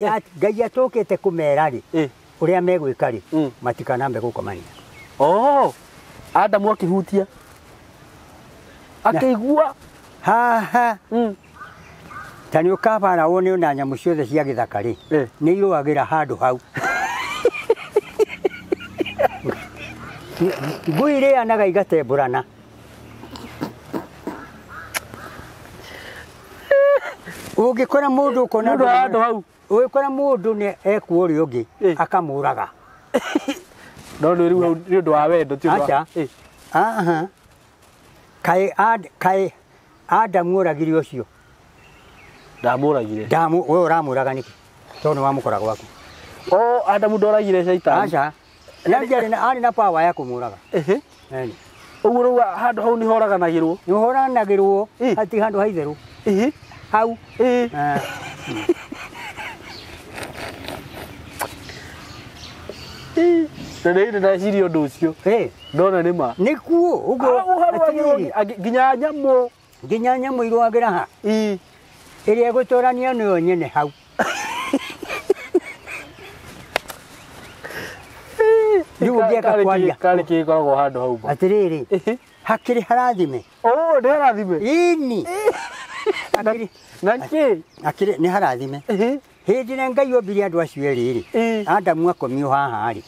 Ngai atokete kumera ri uria megwika ri matikanambe gukomania. Adamu akihutia akaigua haha tani ukabara wone una nyamu ciothe cia githaka ri ni iruagira handu hau nguire anaga igatemburana ugikora mundu ukona handu hau ugikora mundu ni ekuuri ungi akamuraga no riu ni undu wa wendo ti acha kai Adamu uragiri ucio ndamuragire we uramuraga niki tono wamukora gwaku Adamu ndoragire shaitani acha nari na power ya kumuraga uguo handu hau ni horaganagirwo ati handu haitheru hau Nene na ciri undu ucio ndona nima nikuo uguo nginya nyamu iruagira ha iria gutorania no nyene hau Ndigo giaka kwaria kali kikoragwo handu hau atiriri hakiri harathime ni harathime ini akiri ni harathime hindi na Ngai ombire andu acio eriri Adamu akomio haha ri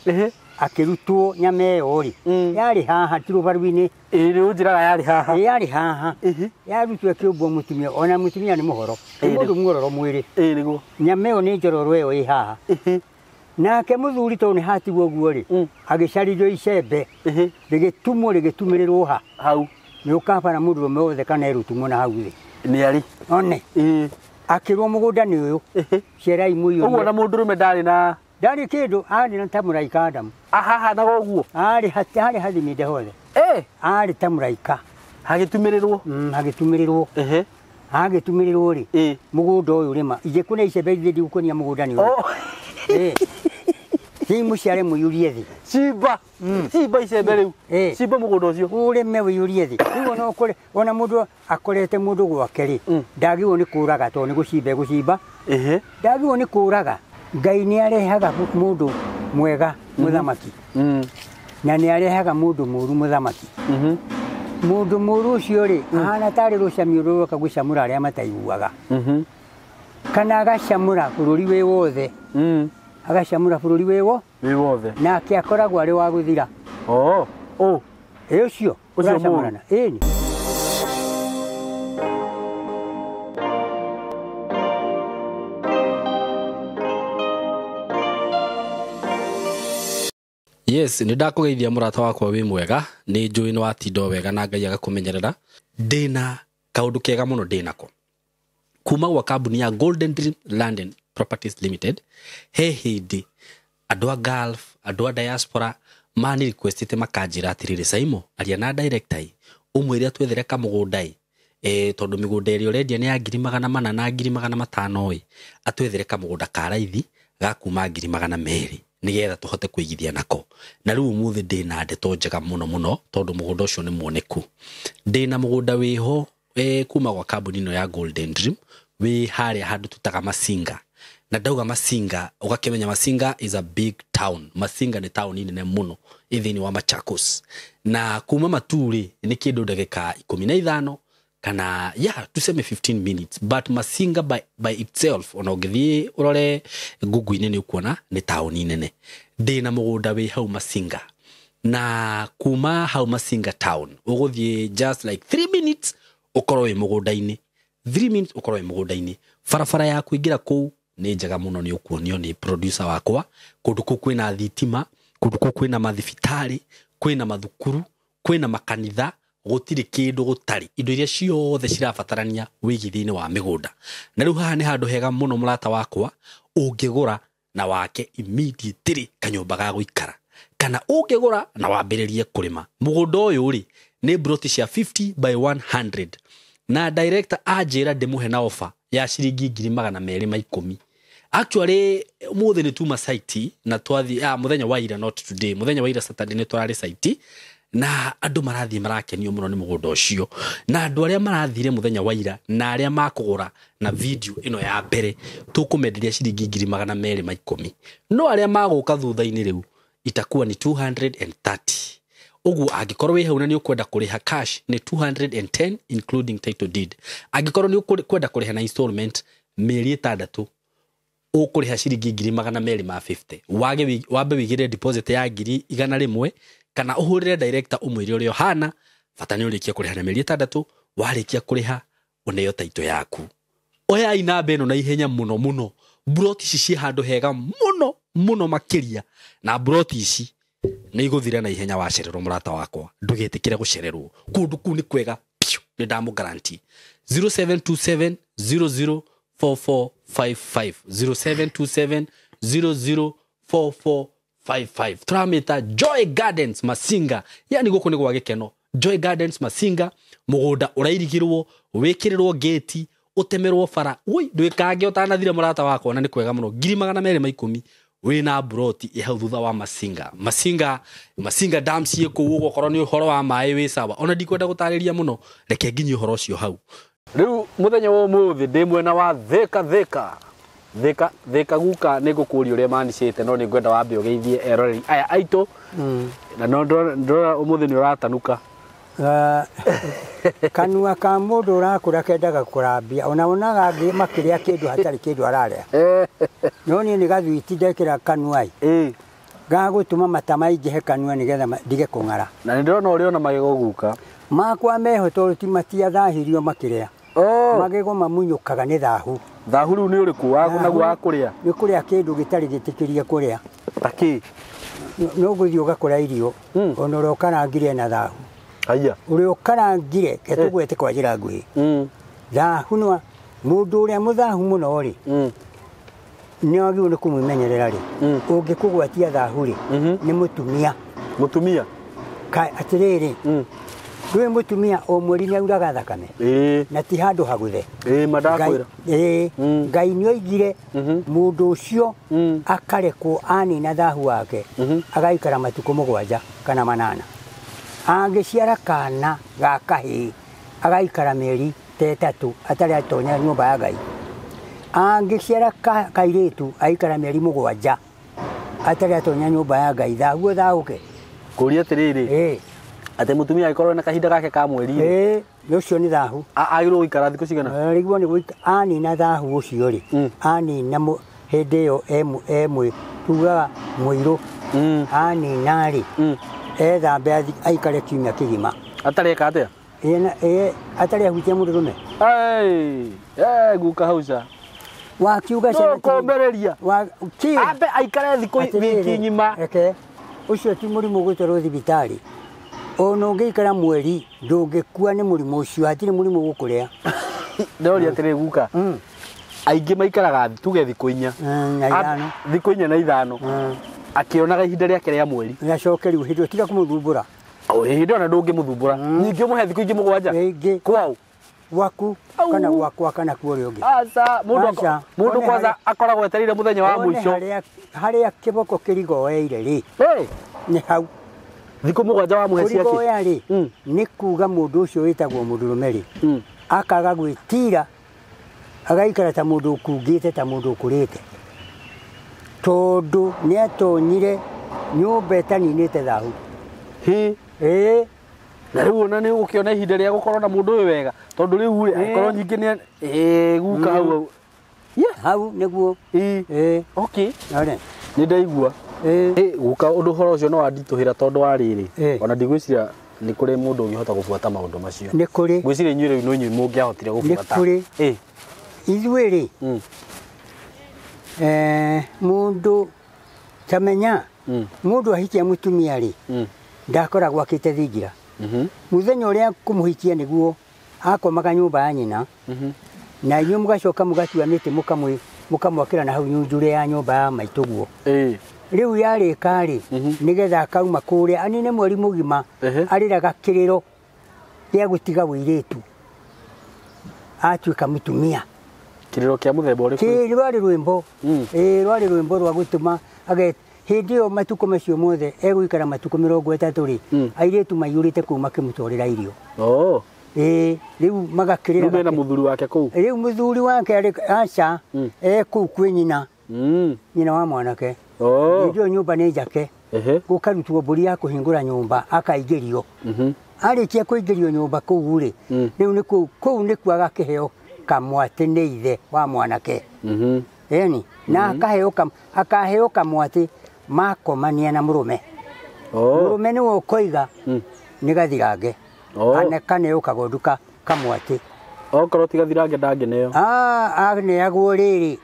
akirutwo nyame yo ri yari haha tirubaru-ini riu njiraga yari haha yarutwo kiumbo mutumia ona mutumia ni muhoro mundu muororo mwiri niguo nyame yo ni njororo yo i haha nake muthuri to ni hatigwo guo ri agicaririo icembe rigitumirirwo hau ni ukabara mundu mothe kana erutumwo na hau thi ni ari one akirwo mugunda ni uyu cirai muyo uguo na mundu rume ndari kindu ari na tamuraika Adamu haha na goguo ari hathiminde hothe ari tamuraika hagitumirirwo ri mugunda uyu rima ije kuna icembe ndi gukonia mugunda ni uyu Timu ciare muyurie thi simba icembe riu simba mugunda ucio urime wiyurie thi riu no kore ona mundu akorete mundu gwake ri ndagiwo ni kuraga to ni gucimba ndagiwo ni kuraga Ngai ni arehaga mundu mwega muthamaki na ni arehaga mundu muru muthamaki mundu muru ucio ri ahana tari rucamio ruroka gucamura aria mataiguaga kana agacamura bururi wi wothe agacamura bururi wi wothe nake akoragwo ari wa guthira ucio uracamurana ni Yes, ni ndakugeithia murata wakwa wi mwega ni njui ni watindo wega na Ngai agakumenyerera ndina kaundu kega muno ndinako kuma gwa kambuni ya Golden Dream Land and Properties Limited hindi andu a Gulf andu a diaspora mani requestite makanjira atiriri Saimo aria na director umwire atwethere kamugunda tondu migunda iri urendia ni ya 400 na 500 atwethere kamugunda ka raithi ga kuma 200 nigetha tuhote kuigithia nako na riu muthi ndina ndeto njega muno tondu mugunda ucio ni muoneku ndina mugunda wiho kuma gwa kambuni no ya Golden Dream wi haria handu tutaga Masinga na ndauga Masinga ugakimenya Masinga is a big town. Masinga ni town nene muno ithini wa Machakos na kuma Maturi ni kindu ndagika 15 kana tuseme 15 minutes but Masinga by itself ona ugithie urore Google ni ukuona ni town nene ndina mugunda wi hau Masinga na kuma hau Masinga town uguthie just like 3 minutes ukorwo wi mugunda-ini 3 minutes ukorwo wi mugunda-ini farafara ya kuingira ku ni njega muno ni ukuonio ni producer wakwa kundu ku kwina thitima kundu ku kwina mathibitari kwina mathukuru kwina makanitha gutiri kindu gutari indo iria ciothe cirabatarania wigithini wa migunda na riu haha ni handu hega muno murata wakwa ungigura na wake immediately kanyumba ga guikara kana ungigura na wambiririe kurima mugunda uyu ri ni broti cia 50 by 100 na director ajira ndimuhe na offer ya ciringi 210 actually muthi ni tuma site na twathi muthenya wa ira not today muthenya wa ira Saturday ni twarari site na andu marathie marakenio muno ni mugunda ucio na andu aria marathire muthenya wa ira na aria makugura na video ino ya mbere tukumenderia ciringi 210 no aria maguka thutha-ini riu itakuwa ni 230 ugu angikorwo wi hau na ni ukwenda kuriha cash ni 210 including title deed angikorwo ni ukwenda kuriha na installment meri 6 ukuriha ciringi 250 wambe wigire deposit ya 100 kana uhurire director umwire urio hana bata ni urikia kuriha na meri 6 warikia kuriha uneyo title yaku oya inambe no na ihenya muno broti ici ci handu hega muno makiria na broti ici ni iguthira na ihenya wacererwo murata wakwa ndugetikire gucererwo kundu ku ni kwega ni ndamu guarantee 0727 004455 0727 004455 tramita Joy Gardens Masinga yani guku ni gwa gikeno Joy Gardens Masinga mugunda urairigirwo wikirirwo gate utemerwo fara ui ndwikange utanathire murata wakwa na ni kwega muno 210 wina broti ihau thutha wa Masinga dams yiko ugo korwo ni uhoro wa mai wi sawa ona ndikwenda gutariria muno reke nginyi uhoro ucio hau riu muthenya wa umuthi ndi mwena wa theka guka ni gukuria uria manicite no ni ngwenda wambe ugeithie eroreri aya aito na no ndora umuthi ni uratanuka kanua ka mundu urakura kendaga kurambia onaga ngi makiria kindu hatari kindu araria no ni gathwiti ndekira kanua gagutuma matama ingihe kanua nigetha ndige kungara na ndona uri ona magego guka makwa meho toruti matia thahirio makiria magego mamunyukaga ni thahu riu ni uriku wagu naguo akuria ni kuria kindu gitari gitikiria kuria taki no guthio gakura irio ona rokarangire na thahu aya uri ukarangire ketugwete kwa njira ngui thahu no mundu uria muthahu muno ri ni agiu ni kumumenyerera ri ungikugwatia thahu ri ni mutumia kai atiriri ndwe mutumia o mweri ni auraga thakame na ti handu haguthe madakwira ngai ni oigire mundu ucio akarekwo ani na thahu wake agaikara matuko 7 kana 8 angiciara kana ga kahi agaikara meri 3 atari atonya nyumba ya ngai angiciara kairitu aikara meri 7 atari atonya nyumba ya ngai thahu thahuke kuria tiriri ate mutumia aikorwo na kahinda gake ka mweri ucio ni thahu agirwo ikara thiku cigana rigwo ni guika ani na thahu ucio ri ani na hindi yo emwe tuga muiru ani nari ethambe aikare kiumia kigima atareka atia atari ahutia mundurume guka hausa wakiuga no kombereria ambe aikare thiku wiki ngima ucio ti murimu gutwarwo thibitari ono ngeikara mweri ndungikua ni murimu ucio hatiri murimu gukuria ndoria atiri guka aingi maikaraga tuge thiku 4 thiku 4 na 5 akionaga ihinda riake ria mweri yacoke riu hindu tiga kumuthumbura hindi ona ndungimuthumbura ningi umuhe thiku ingi 7 kwao waku kana gwakwa kana kuori ungi asa mundu kwanza akoragwo eterire muthenya wa mwisho haria kiboko kirigoeire ri ni hau thiku 7 wa muhe ciake kurigoya ri ni kuga mundu ucio witagwo mudurumeri akaga gwitira agaikara ta mundu ukungite ta mundu ukurite tondu ni atonyire nyumba etaninite thahu na riu ona ni ukiona ihinda ria gukorwo na mundu uyu wega tondu riu akorwo nyingi ni guka hau niguo okay ni ndaigua guka undu horo ucio no andituhira tondu wa riri ona ndigwiciria ni kuri mundu ungihota gubuata maundu macio ni kuri gwiciria inyuĩ riu no inyuĩ mungiahotire gubuata ni kuri ithuĩ ri mundu tamenya mundu ahikia mutumia ri ndakoragwo akite thingira muthenya uria kumuhikia niguo akomaga nyumba ya nyina na inyuĩ mugacoka mugatua miti mukamwakira na hau nyunjure ya nyumba ya maituguo riu yarika ri nigetha akauma kuria anine mweri mugima ariraga kiriro gia gutiga wiritu atuika mutumia kiriro kia muthemba uri rwari rwimbo rwa gutuma hindi yo matuko macio mothe egwikara matuko 30 ri airetu maiyurite kuma kimutwarira irio riu magakirira mena muthuri wake kuu riu muthuri wake ari aca kuu kwi nyina nyina wa mwanake ndio nyumba ni njake gukarutwo mburi ya kuhingura nyumba akaigerio arikia kuigerio nyumba kuu ri riu ni kuu ni kuaga agakiheo kamwate ni ithe wa mwanake eni na akaheo kamwate makomania na murume murume ni wokoiga ni gathirange kane ukagonduka kamwate okorwo ti gathirange ndangeneo aneagwo riri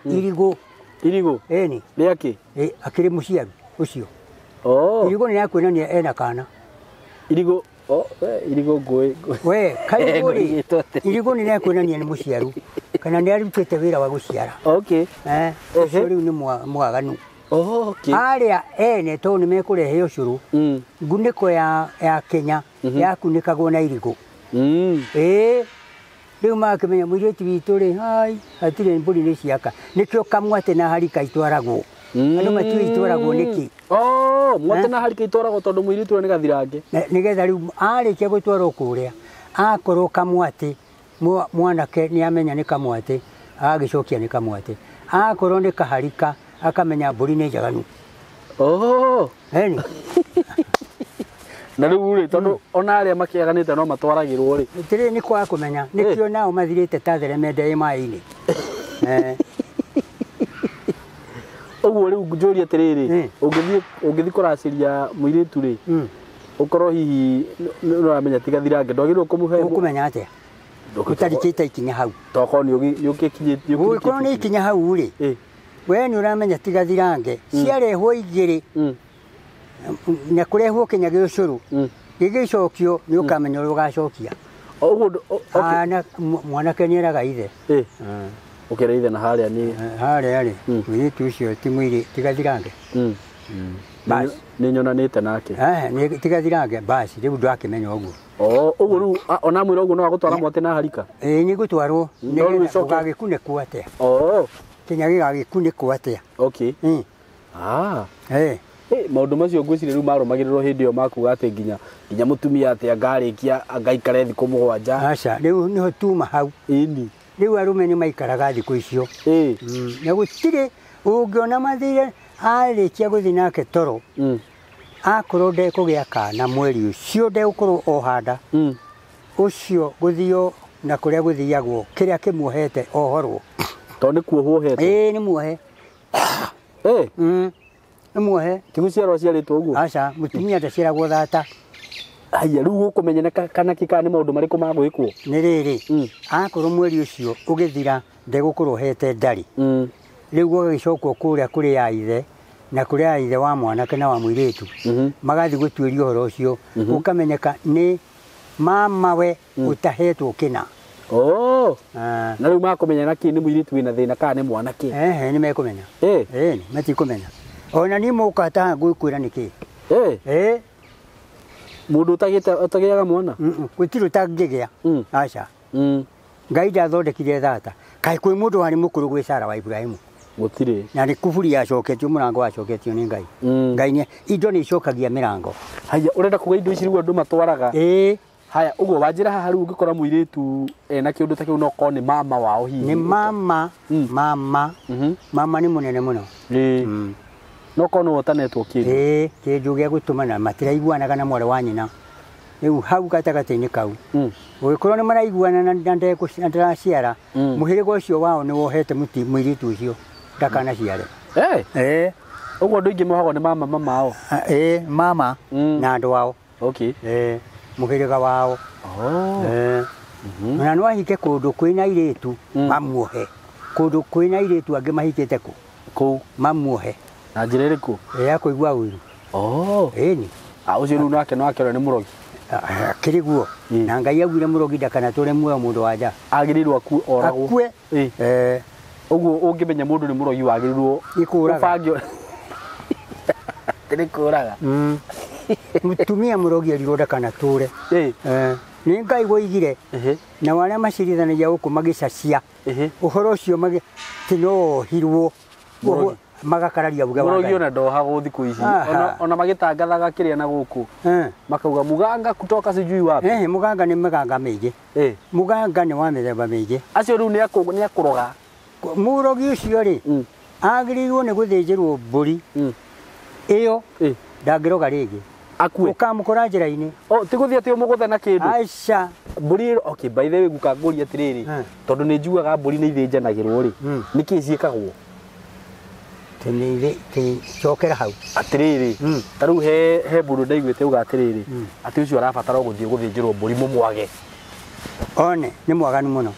irigu eni riaki akiri muciaru ucio irigu ni yakwonania ena kana irigu irigu ngui we kaiguri irigu ni yakwonania ni muciaru kana ni arutite wira wa guciara ucio riu ni mwaganu aria ene to ni mekurehe ucuru nguniko ya Kenya yakunikagwo na irigu riu makimenya muireti witu ri hai atire mburi ni ciaka nikio kamwate na harika itwaragwo andu matiwe itwaragwo niki mwate na harika itwaragwo tondu muireti ni gathirange nigetha riu arikia gutwarwo kuria akorwo kamwate mwanake ni amenya ni kamwate agicokia ni kamwate akorwo ni kaharika akamenya mburi ni njaganu eni na riu ri tondu ona aria makiaganite no matwaragirwo ri tiri ni kwa kumenya nikio nao mathirite ta theremende imai-ini oguo riu njuri atiriri ungithi kuraciria muiritu ri ukorwo hihi nuramenya ti gathirange ndwagirwo kumuhe ukumenya atia utarikite ikinya hau toko ni yukikinyite ukorwo ni ikinya hau ri we ni uramenya ti gathirange ciarehwo igiri na kurehwo Kenya giucuru gigicokio ni ukamenya uri ugacokia na mwanake ni eraga ithe ukira ithe na haria ni haria muiritu ucio ti mwiri ti gathirange basi ni nyonanite nake ni ti gathirange basi riu ndakimenya uguo uguo riu ona mwira uguo no agutwara mwate na harika ni gutwarwo ni gagikunekwo atia Kenya gigagikunekwo atia maundu macio ngwiciria riu marumagirwo hindi iyo makuga ati nginya mutumia ati angarikia angaikara thiku 7 aca riu niho tuma hau riu arume ni maikaraga thiku icio na gutire ungiona mathire arikia guthi nake toro akorwo ndekugia kana mweri ucio ndeukorwo ohanda ucio guthio na kuria guthiagwo kiria kimuohete ohorwo to ni kuohwo hete ni muohe muohe tiguciarwo ciaritwo uguo aca mutumia ndaciaragwo thata aya riu ukumenyeka kana kika ni maundu mariku magwikwo ni riri akorwo mweri ucio ugithira ndegukorwo hete ndari riu gugicokwo kuria kuri ya ithe na kuri ya ithe wa mwanake na wa muiritu magathi gutuiria uhoro ucio ukamenyeka ni mama we utahetwo kina na riu makumenya naki ni muiritu wina thina kana ni mwanake ni mekumenya ni matikumenya ona ni mukata ngwikwira niki mundu utagiaga mwana gutiru tangigia aca ngai ndathondekire thata kai kwi mundu wari mukuru gwi Sara wa Ibrahimu gutire na ni kuburi yacoketio murango wacoketio ni ngai ngai ni indo ni icokagia mirango haya urenda kuga indo ici riu andu matwaraga haya uguo wanjira haha riu ungikora muiritu na kiundu ta kiu no ko ni mama wao hihi ni mama mama ni munene muno no ko no otanetwo kindu kindu gia gutumana matiraiguanaga na mwari wa nyina riu hau gatagati-ini kau ugikorwo ni maraiguana na ndaraciara muhirigo ucio wao ni wohete muiritu ucio ndakanaciare uguo andu ingi mohagwo ni mama mao mama na andu wao muhiriga wao na no ahike kundu kwina iritu mamuohe kundu kwina iritu angi mahikite ku mamuohe na njira iriku akuigua uru ni ucio riu nake no akerwo ni murogi kiriguo na ngai augire murogi ndakanature muoyo mundu wanja agirirwo oragwo akue uguo ungimenya mundu ni murogi wagirirwo ikuraga tiri kuraga mutumia murogi arirwo ndakanature ni ngai woigire na waria macirithanagia guku magicacia uhoro ucio tinohirwo magakararia buga wangai murogi ona ndohago thiku ici ona magitangathaga kiria na guku makauga muganga kutoka sijui wapi muganga ni muganga meige muganga ni wa mithemba meige acio riu ni akuroga murogi ucio ri agiriirwo ni guthinjirwo mburi iyo ndangiroga ringi akue ukamukora njira-ini tiguthia ti umugutha na kindu aica mburi okay by the way guka nguri atiriri tondu ni njugaga mburi ni ithinjanagirwo ri niki ciikagwo tenire ti chokera hau atiriri taru he mburu ndaiguite uga atiriri ati ucio arabatara guthie guthinjirwo mburi mumwage one ni mwaganu muno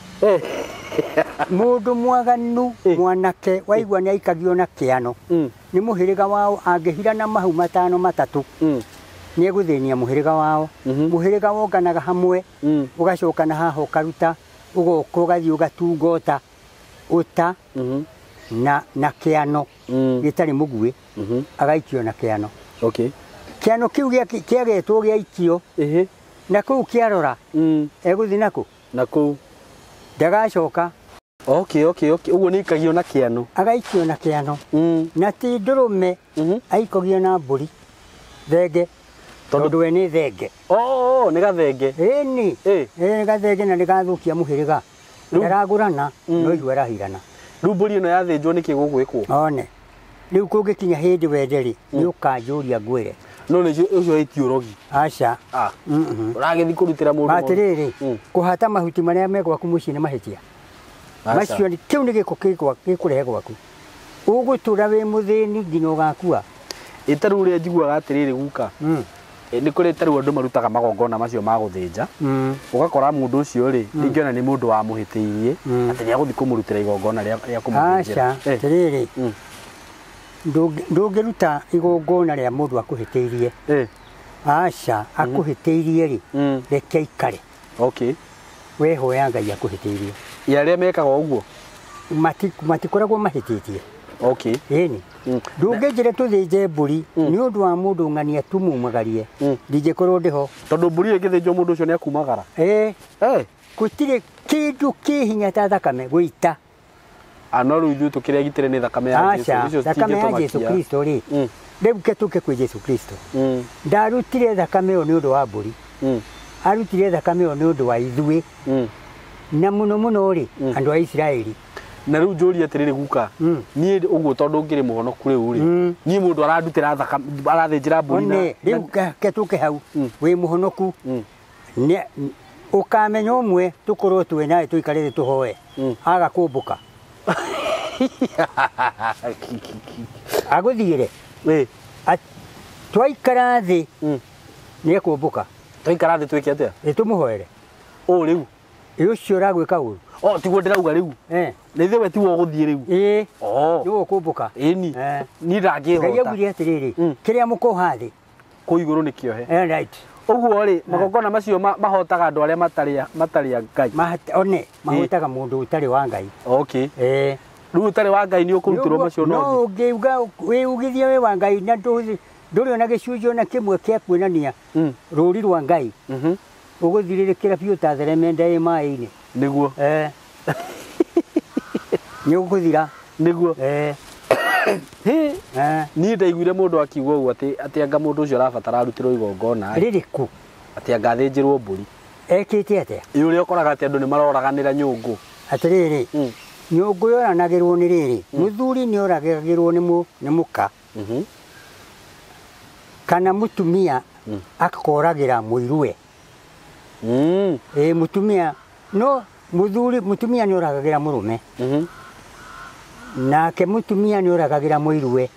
mundu mwaganu mwanake waigua ni aikagio na kiano ni muhiriga wao angihira na mahu matano matatu ni eguthinia muhiriga wao muhiriga wonganaga hamwe ugacokana haha ukaruta ugoka ugathii ugatungota uta na kiano gitari mugui agaikio na kiano kiano kiu kiagetwo giaikio na kuu kiarora eguthi naku ndagacoka uguo ni ikagio na kiano agaikio na kiano na ti ndurume aikogio na mburi thenge tondu we ni thenge ni gathenge ni gathenge na ni gathukia muhiriga ndaragurana no igwa rahirana riu mburi ino yathinjwo niki gugwikwo one riu kungikinya hindi wenderi ni ukanjuria ngwire no ni ucio itiurogi aca uragithi kurutira mundu atiriri kuhata mahuti maria megwaku mucii ni mahitia macio ni kiu ni giko gikurehe gwaku ugutura wi muthini nginya ugakua itaru ria njiguaga atiriri guka ni kuri taru andu marutaga magongona macio ma guthinja ugakora mundu ucio ri ingiona ni mundu wa muhitiirie ati ni aguthi kumurutira igongona ria kumuthinjira aca atiriri ndungiruta igongona ria mundu akuhitiirie aca akuhitiirie ri reke ikare wehoya Ngai akuhitiirie yaria mekaga uguo matikoragwo mahititie ni ndungijire tuthinje mburi ni undu wa mundu ng'ania tumumagarie ndingikorwo ndiho tondu mburi igithinjwo mundu ucio ni akumagara gutire kindu kihinya ta thakame guita no riu ithuĩ tukĩregitĩre nĩ thakame ya Jesu thakame ya Jesu Kristo ri rĩu ketuke kwĩ Jesu Kristo ndarutire thakame ĩyo nĩ ũndũ wa mbũri arutire thakame ĩyo nĩ ũndũ wa ithuĩ na mũno mũno ri andũ a Isiraeli na riu njũria atĩrĩrĩ guka niĩ ũguo tondũ ngĩrĩ mũhonoku rĩu ri niĩ mũndũ arandutĩra thakame arathĩnjĩra mbũri na rĩu ketuke hau wĩ mũhonoku ukamenya ũmwe tũkorwo twĩ nawe tũikarĩte tũhoe agakũmbũka aguthiire twaikara thi ni ekumbuka twaikara thi twike atia tumuhoere riu ucio ragwika uru tiguo ndirauga riu na ithe we tiwo guthie riu ni ukumbuka ni ndangihota Ngai augire atiriri kiria mukoha thi ku iguru ni kiohe right uguo ri magongona macio mahotaga andu aria matari Ngai mahotaga mundu utari wa Ngai riu utari wa Ngai ni ukurutirwo macio no ngiuga wiugithia we wa Ngai na nduri ona gicunjio na kimwe kia kuonania ruri rwa Ngai uguthirikira biu ta theremenda i mai-ini niguo ni uguthira niguo ni ndaiguire mundu akiuga uguo ati anga mundu ucio arabatara arutirwo igongona ririku ati anga athinjirwo mburi ekite atia yuri ukoraga ati andu ni maroraganira nyungu atiriri nyungu yoranagirwo ni riri muthuri ni oragirwo ni muka kana mutumia akakoragira muirue mutumia no mutumia ni oragagira murume nake mutumia ni oragagira muirue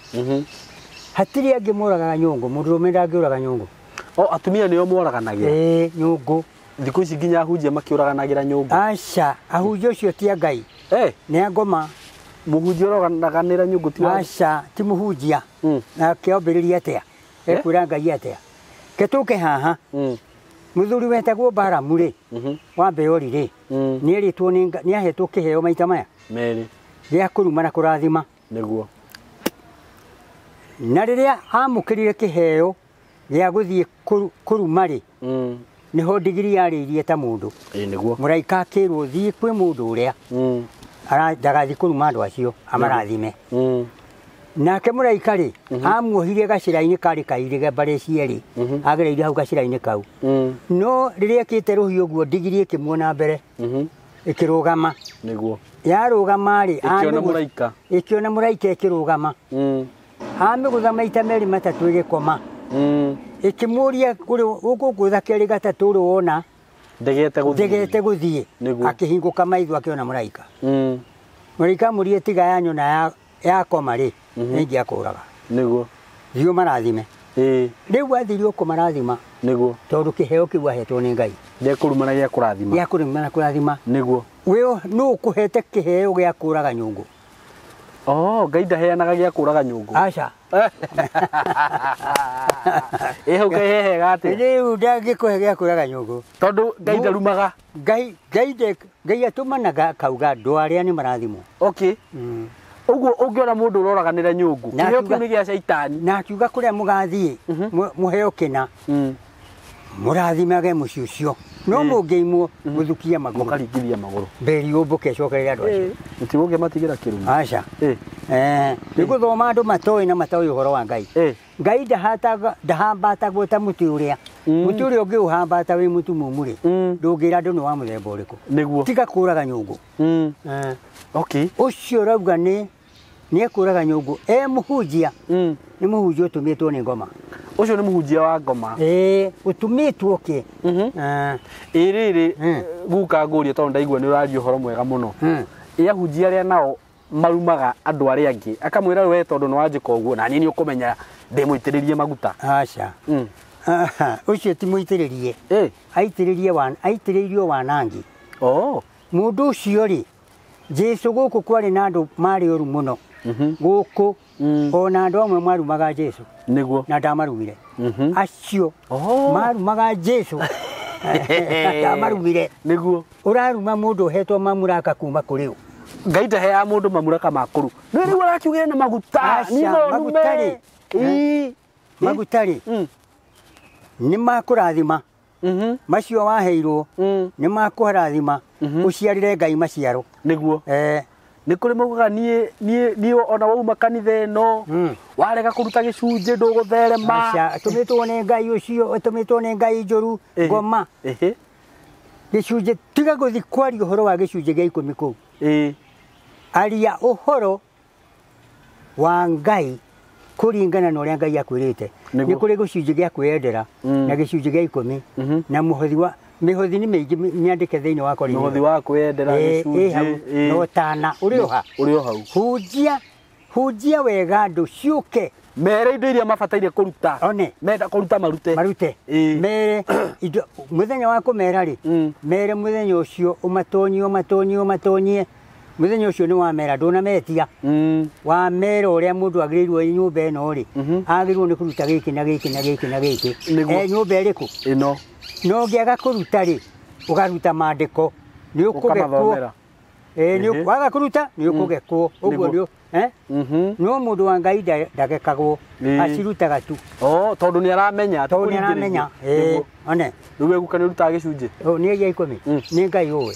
hatiri angi moragaga nyungu murume ndangiuraga nyungu atumia nio moraganagira nyungu thiku ici nginya ahunjia makiuraganagira nyungu aca ahunjia ucio ti Ngai ni ngoma muhunjia oraganagira nyungu ti aca ti muhunjia na kiambiriria atia ekwira Ngai atia ketuke haha muthuri wetagwo Baramu ri wa Beori ri ni eritwo ni ahetwo kiheo maita maya meri ria kuruma na kurathima niguo na riria amukirire kiheo gia guthie kuruma ri niho ndigiri yariirie ta mundu niguo muraika akirwo thie kwi mundu uria ndagathi kuruma andu acio amarathime nake mũraika rĩ amuohire gacĩra-inĩ karĩ kairĩge mbarĩ cierĩ agereire hau gacĩra-inĩ kau no rĩrĩa ekĩte rũhiũ ũguo ndigiri ĩkĩmuona mbere ĩkĩrũgama nĩguo yarũgama rĩ ĩkĩona mũraika ĩkĩrũgama amĩgũtha maita merĩ matatũ ĩgĩkoma ĩkĩmũria gũkũ gũtha kerĩ gatatũ ũrĩ wona ndegete gũthiĩ akĩhingũka maitho akĩona mũraika mũraika amũrie tiga yanyona yakoma rĩ nĩingĩakũraga nĩguo thiĩ ũmarathime rĩu athiire kũmarathima nĩguo tondũ kĩheo kĩu ahetwo nĩ Ngai ndekũrumana gĩa kũrathima nĩguo we nũ ũkũhete kĩheo gĩa kũraga nyũngũ Ngai ndaheanaga gĩa kũraga nyũngũ aca hau kehehega atĩ rĩu ndangĩkũhe gĩa kũraga nyũngũ tondũ Ngai ndarumaga Ngai atũmanaga kauga andũ arĩa nĩ marathimwo ũguo ũngĩona mũndũ ũroraganĩra nyũngũ kĩheo kĩu nĩ gĩa caitani na akiuga kũrĩa mũgathiĩ mũheo kĩna mũrathimage mũciĩ ũcio no mũngĩimwo mũthukie magũrũ mũkaringithia magũrũ mberi ũmbũke cokerere andũ acio mũtigũkĩmatigĩra kĩrumi aca nĩ gũthoma andũ matoĩ na matoĩ ũhoro wa Ngai Ngai ndahambatagwo ta mũtĩ ũrĩa ũngĩũhambata wĩ mũtumumu rĩ ndũngĩra andũ nĩ wa mũthemba ũrĩkũ nĩguo tiga kũraga nyũngũ ũcio ũrauga nĩ ekũraga nyũngũ mũhunjia nĩ mũhunjia ũtũmĩtwo nĩ ngoma ũcio nĩ mũhunjia wa ngoma ũtũmĩtwo kĩ rĩrĩ guka ngũria tondũ ndaigua nĩ ũraria ũhoro mwega mũno ahunjia arĩa nao marumaga andũ arĩa angĩ akamwĩra we tondũ nĩ wanjĩka ũguo na niĩ nĩ ũkũmenya ndĩmũitĩrĩrie maguta aca ũcio ti mũitĩrĩrie aitĩrĩirio wanangi mũndũ ũcio rĩ Jesu gũkũ kwarĩ na andũ marĩ ũru mũno gũkũ ona andũ amwe marumaga Jesu nĩguo na ndamarumire acio marumaga Jesu ndamarumire nĩguo ũraruma mũndũ ũhetwo mamuraka kuma kũrĩ ũ Ngai ndaheaga mũndũ mamuraka makũru nĩ rĩu arakiugire na maguta magutarĩ nĩ makũrathima macio waheirwo nĩ makũrathima ũciarĩre Ngai maciaro nĩguo nĩ kũrĩ maugaga niĩ ona wauma kanitha ĩno warega kũruta gĩcunjĩ ndũgũtherema atũmĩtwo nĩ Ngai ũcio atũmĩtwo nĩ Ngai njũru ngoma gĩcunjĩ tiga gũthiĩ kwaria ũhoro wa gĩcunjĩ gĩa 10 kũu aria ũhoro wa Ngai kũringana na ũrĩa Ngai akwĩrĩte nĩ kũrĩ gĩcunjĩ gĩa kwĩyendera na gĩcunjĩ gĩa 10 na mĩhothi nĩ mĩingĩ nyandĩke thĩinĩ wa Korinitho mũhothi wa kwĩyendera gĩcunjĩ no tana ũrĩ o hau hunjia wega andũ ciũke mere indo iria mabataire kũruta menda kũruta marute mere mũthenya wa kũmera rĩ mere mũthenya ũcio ũmatonyie mũthenya ũcio nĩ wamera ndũnametia wamera ũrĩa mũndũ agĩrĩirwo nyũmba ĩno rĩ agĩrĩirwo nĩ kũruta gĩkĩ na gĩkĩ na gĩkĩ na gĩkĩ nyũmba ĩrĩkũ ĩno no ngĩaga kũruta rĩ ũgaruta maandĩko nĩ ũkũgekwo waga kũruta nĩ ũkũgekwo ũguo no mũndũ wa Ngai ndagekagwo acirutaga tu tondũ nĩ aramenya one rĩu eguka nĩ ũrutaga gĩcunjĩ nĩ gĩa 10 nĩ Ngai ũĩ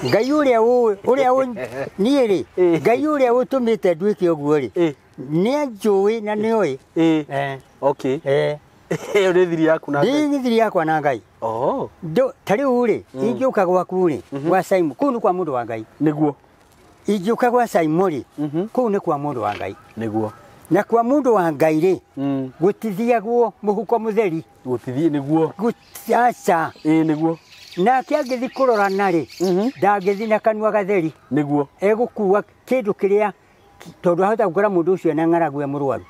Ngai ũrĩa niĩ rĩ Ngai ũrĩa ũtũmĩte nduĩke ũguo rĩ nĩ anjũĩ na nĩ oĩ ĩyo nĩ thiri yaku na Ngai nĩ thiri yakwa na Ngai ta rĩu rĩ ingĩũka gwaku rĩ gwa Simon kũu nĩ kwa mũndũ wa Ngai nĩguo ingĩũka gwa Simon rĩ kũu nĩ kwa mũndũ wa Ngai nĩguo na kwa mũndũ wa Ngai rĩ gũtithiagwo mũhuko mũtheri gũtithie nĩguo aca nĩguo nake angĩthi kũrorana rĩ ndangĩthi na kanua gatheri nĩguo egũkua kĩndũ kĩrĩa tondũ ahota gũkora mũndũ ũcio ena ng'aragu e mũrwaru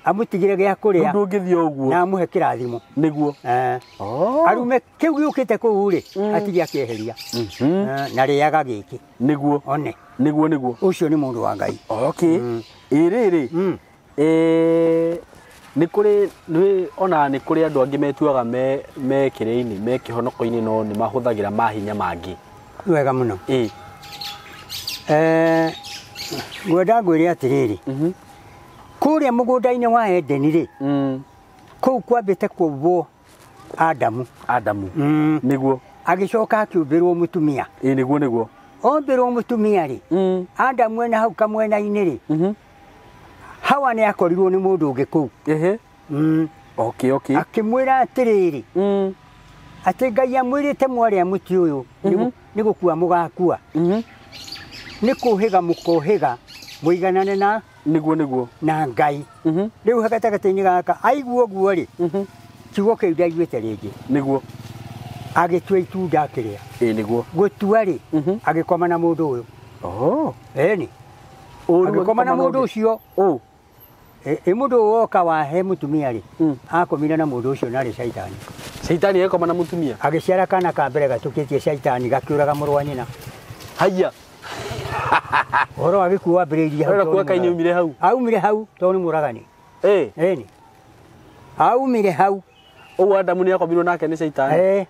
amũtigĩre gĩa kũrĩa ndũngĩthia ũguo na amũhe kĩrathimo nĩguo arume kĩu gĩũkĩte kũu rĩ atirĩ akĩeheria na rĩaga gĩkĩ nĩguo one nĩguo ũcio nĩ mũndũ wa Ngai rĩrĩ nĩ kũrĩ ona nĩ kũrĩ andũ angĩ metuaga me kĩrĩa-inĩ me kĩhonoko-inĩ no nĩ mahũthagĩra mahinya mangĩ wega mũno ngwenda ngwĩre atĩrĩrĩ kũrĩa mũgũnda-inĩ wa Edeni rĩ kũu kwambĩte kũmbwo Adamu nĩguo agĩcoka akĩũmbĩrwo mũtumia nĩguo ombirwo mutumia ri Adamu ena hau kamwena-inĩ ri Hawa nĩ akorirwo nĩ mũndũ ũngĩ kũu okay akĩmwĩra atĩrĩrĩ atĩ Ngai amwĩrĩte mwarĩa mũtĩ ũyũ nĩ gũkua mũgakua nĩ kũhĩga mũkohĩga mũiganane na nĩguo na Ngai rĩu gatagatĩ-inĩ gaka aigua ũguo rĩ kiugo kĩu ndaiguĩte rĩngĩ nĩguo agĩtua itunda akĩrĩa nĩguo gũtua rĩ agĩkoma na mũndũ ũyũ eni agĩkoma na mũndũ ũcio mũndũ woka wahe mutumia rĩ akomire na mũndũ ũcio narĩ Shaitani Shaitani ekoma na mutumia agĩciara kana ka mbere gatũkĩtie Shaitani gakĩũraga mũrũ wa nyina haya Oro agĩkuua mbĩrĩria hau kwa kaini aumire hau tondũ nĩ mũragani eni aumire hau ũguo Adamu nĩ akomirwo nake nĩ Shaitani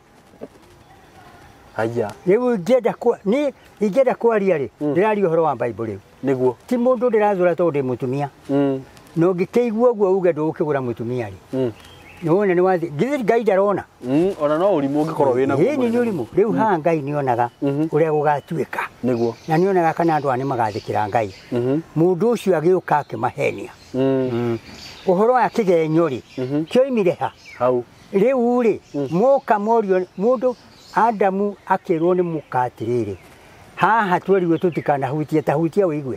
haya rĩu ingĩenda kwaria rĩ ndĩraria ũhoro wa Bible rĩu nĩguo ti mũndũ ndĩrathũra tondũ ndĩ mũtumia no ngĩkĩigua ũguo uge ndũgũkĩgũra mũtumia rĩ nĩwona nĩ wathi githĩ Ngai ndarona ona no ũrimũ ũngĩkorwo wĩna guo nĩ ũrimũ rĩu haha Ngai nĩonaga ũrĩa gũgatuĩka nĩguo na nĩonaga kana andũ nĩ magathĩkĩra Ngai mũndũ ũcio agĩũka akĩmahenia ũhoro wa kĩgenyo rĩ kĩoimire ha hau rĩu rĩ moka morio mũndũ Adamu akĩrwo nĩ mũka atĩrĩrĩ haha twerirwo tũtikanahutie tahutia wĩigue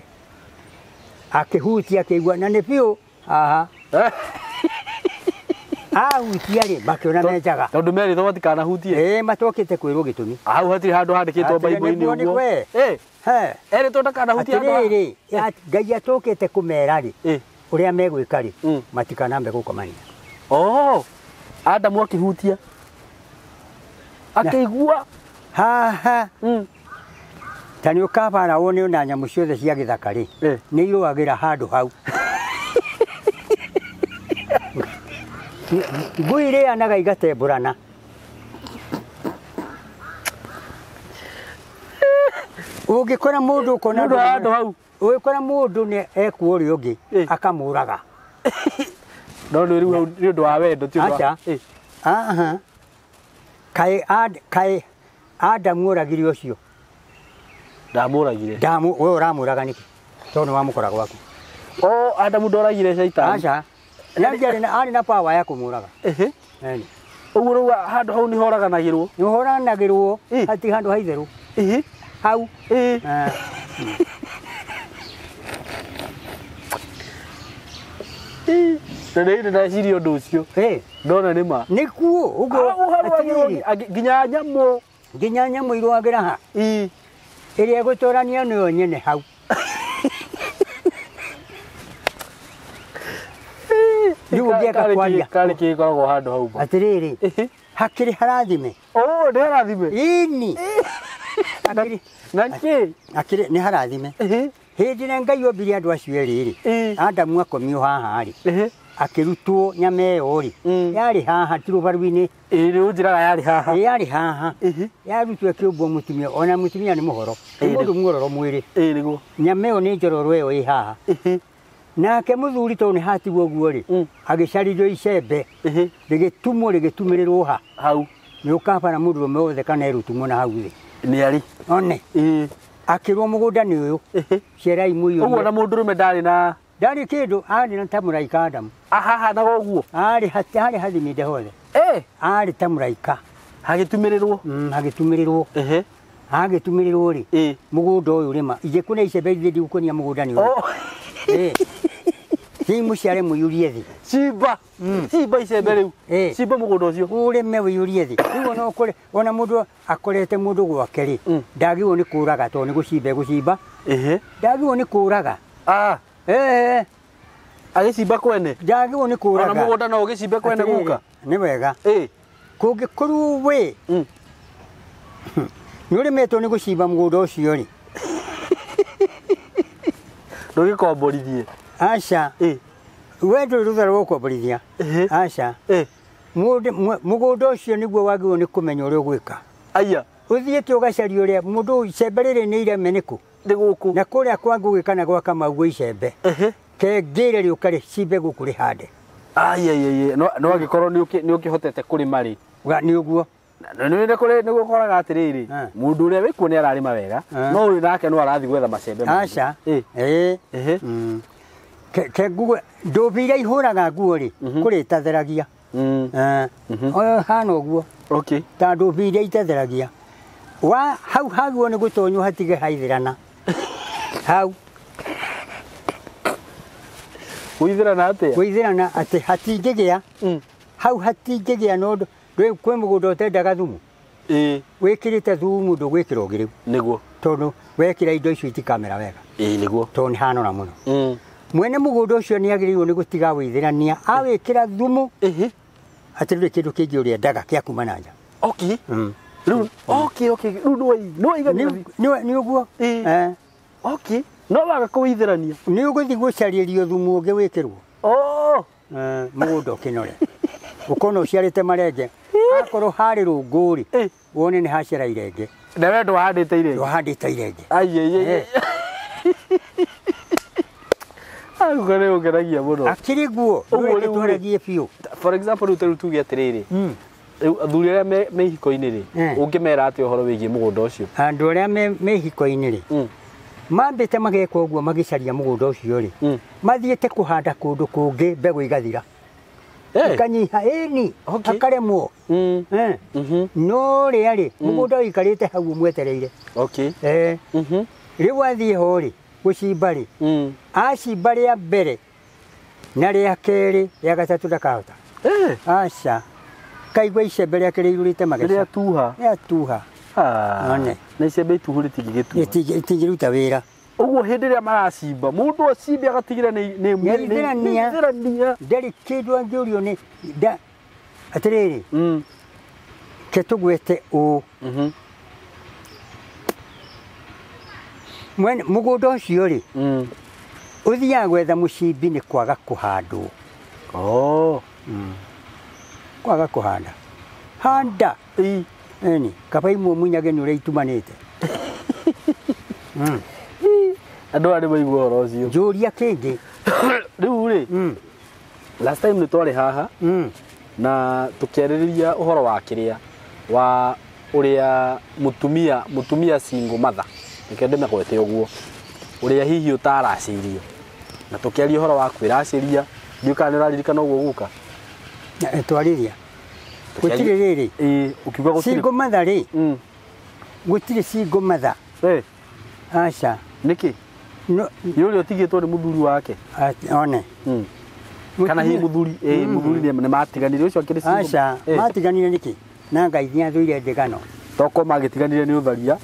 akĩhutia akĩigua na nĩ biũ haha ahutia rĩ makĩona nĩ njaga tondũ merĩtwo matikanahutie matokĩte kwĩrwo gĩtũmi hau hatirĩ handũ handĩkĩtwo Bible-inĩ ũguo erĩtwo ndakanahutie atĩrĩrĩ Ngai atokĩte kũmera rĩ ũrĩa megwĩka rĩ matikanambe gũkomania Adamu akĩhutia akĩigua haha ta nĩ ũkabara wone ona nyamũ ciothe cia gĩthaka rĩ nĩ irũagĩra handũ hau ngui ĩrĩanaga igatembũrana ũngĩkora mũndũ ũkona handũ hau ũngĩkora mũndũ nĩ ekwo ũrĩa ũngĩ akamũraga no rĩu hau nĩ ũndũ wa wendo ti kaĩ Adamu oragire ũcio ndamũragire we ũramũraga nĩkĩ tondũ nĩwamũkora gwaku Adamu ndoragire Shaitani arĩ na power ya kũmũraga ũguo rĩu handũ hau nĩ horaganagĩrwo hati handũ haitherũ hau nĩ ndĩreciria ũndũ ũcio ndona nĩma nĩkuo ũguo nginya nyamũ irũagĩra ha ĩrĩa ĩgũtũrania nĩyo nyene hau rĩu ũngĩaka kwaria karĩ kĩkoragwo handũ hau atĩrĩrĩ hakĩrĩ harathime nĩ harathime ini nĩ harathime hĩndĩ ĩrĩa Ngai ombire andũ acio erĩ rĩ Adamu akomio haha rĩ akĩrutwo nyama ĩyo rĩ yarĩ haha ti rũbaru-inĩ rĩu njĩraga yarĩ haha yarutwo ĩkĩũmbwo mũtumia ona mũtumia nĩ mũhoro mũndũ muororo mwĩrĩ nyama ĩyo nĩ njororo ĩyo ĩ haha nake mũthuri tondũ nĩ hatigwo ũguo rĩ agĩcarithio icembe rĩgĩtumĩrĩrwo ha hau nĩ ũkabara mũndũrũme wothe kana erutumwo na hau thĩ nĩarĩ one akĩrwo mũgũnda nĩ ũyũ ciarai mũiyũrie ũguo na mũndũrũme ndarĩ kĩndũ arĩ na ta mũraika Adamu ahahanaga ũguo harĩ hathiminde hothe arĩ ta mũraika hagĩtumĩrĩrwo rĩ mũgũnda ũyũ rĩma ingĩkũna icembe ithiĩ ndigũkũnia mũgũnda nĩ ũyũ mũciare mũiyũrie thĩ cimba icembe rĩu cimba mũgũnda ũcio ũrĩme ũiyũrie thĩ rĩu ona mũndũ akorete mũndũ gwake rĩ ndagĩrĩirwo nĩ kũũraga tondũ nĩ gũcimba egũcimba ndagĩrĩirwo nĩ kũũraga agĩcimba kwene ndagĩrĩirwo nĩ kũũraga ona mũgũnda no ũgĩcimbe kwene guka nĩ wega kũngĩkorwo wĩ nĩ ũrĩmetwo nĩ gũcimba mũgũnda ũcio rĩ ndũgĩkomborithie aca we ndũrĩ rũtha rwa gũkomborithia aca mũgũnda ũcio nĩguo wagĩrĩirwo nĩ kũmenya ũrĩa ũgwĩka ũthiĩte ũgacaria ũrĩa mũndũ icembe rĩrĩ nĩ ireme nĩkũ na kũrĩa kwa Ngũgĩ kana gwa Kamau icembe kengĩre rĩũka rĩcimbe gũkũ rĩhande no angĩkorwo nĩ ũkĩhotete kũrĩma rĩ nĩ ũguo nä kå rä nä gå koraga atä rä rä må ndå å rä a wä kuo nä ararä ma wega no å rä nake no arathi gwetha macembe aca ke nguo ndå mbä iria ihå raga nguo rä kå rä tatheragia hana å guo ta ndå mbä iria itatheragia hau haguo nä gå tonywo hatige haithärana hau gwithärana atä hatingä gä a hau hatingä gä a no kwä må gå nda å tendaga thumu wä kä rä te thumu ndå gwä kä ra å gä rä u nä guo tondå wekä ra indo icio itikamera wega nä guo tondå nä hanona må no mwene må gå nda å cio nä agä rä irwo nä gå tiga wä thä rania awä kä ra thumu atä rä rä kä ndå kä ngä å rä endaga kä akuma na nja rä nä å guo no waga kå withä rania nä å gå thiä gå caria rio thumu å ngä wä kä rwo må gå nda å kä nore å kona å ciarä te marenge akorwo harä rå ngå rä wone nä hacera irenge nawe ndå handä te irenge handä te irenge aguo nä å ngenagia må no akä rä guo rä twaragie biå for example rä u tarä tuge atä rä rä athuri arä a me ihiko-inä rä å ngä mera atä å horo wä giä må gå nda å cio andå arä a me ihiko-inä rä mambä te mageka å guo magä caria må gå nda å cio rä mathiä te kå handa kå ndå kå ngä mbegå igathira kanyiha ni akaremwo no rä a rä må gå nda å ikarä te hau mwetereire rä u athiä ho rä gå cimba rä acimba rä a mbere na rä a kerä rä a gatatå ndakahota aca kaigua icembe rä ake rä irå rä te mageca rä atuha na icembe ituhu rä tingä ruta wä ra å guo hä ndä ä rä a maracimba må ndå acimbe agatigä ra nä ndarä kä ndå angä å rio nä atä rä rä ke tå gwete å må gå nda å cio rä å thiaga gwetha må cimbi nä kwaga kå handwo kwaga kå handa handa ni kaba imwe munyage nä å rä a itumanä te andå arä maigua horo å cio njå ria kä ngä rä u rä last time nä twarä haha na tå kä arä rä ria å horo wa kä rä a wa å rä a må tumia single mother nä kä ndä me gwete å guo å rä a hihi å taracä irio na tå kä aria å horo wa kwä racä ria ndiå kana nä å raririkana å guo guka twarä ria gå tirä rä rä å kiuga gå single mother rä gå tirä single mother aca nä kä nä å rä a å tigä two nä må thuri wake one kana hihi må thuri nä matiganire å cio akä rä aca matiganire nä kä na ngai nä athå ire ndägano tokorwo magä tiganire nä å tharia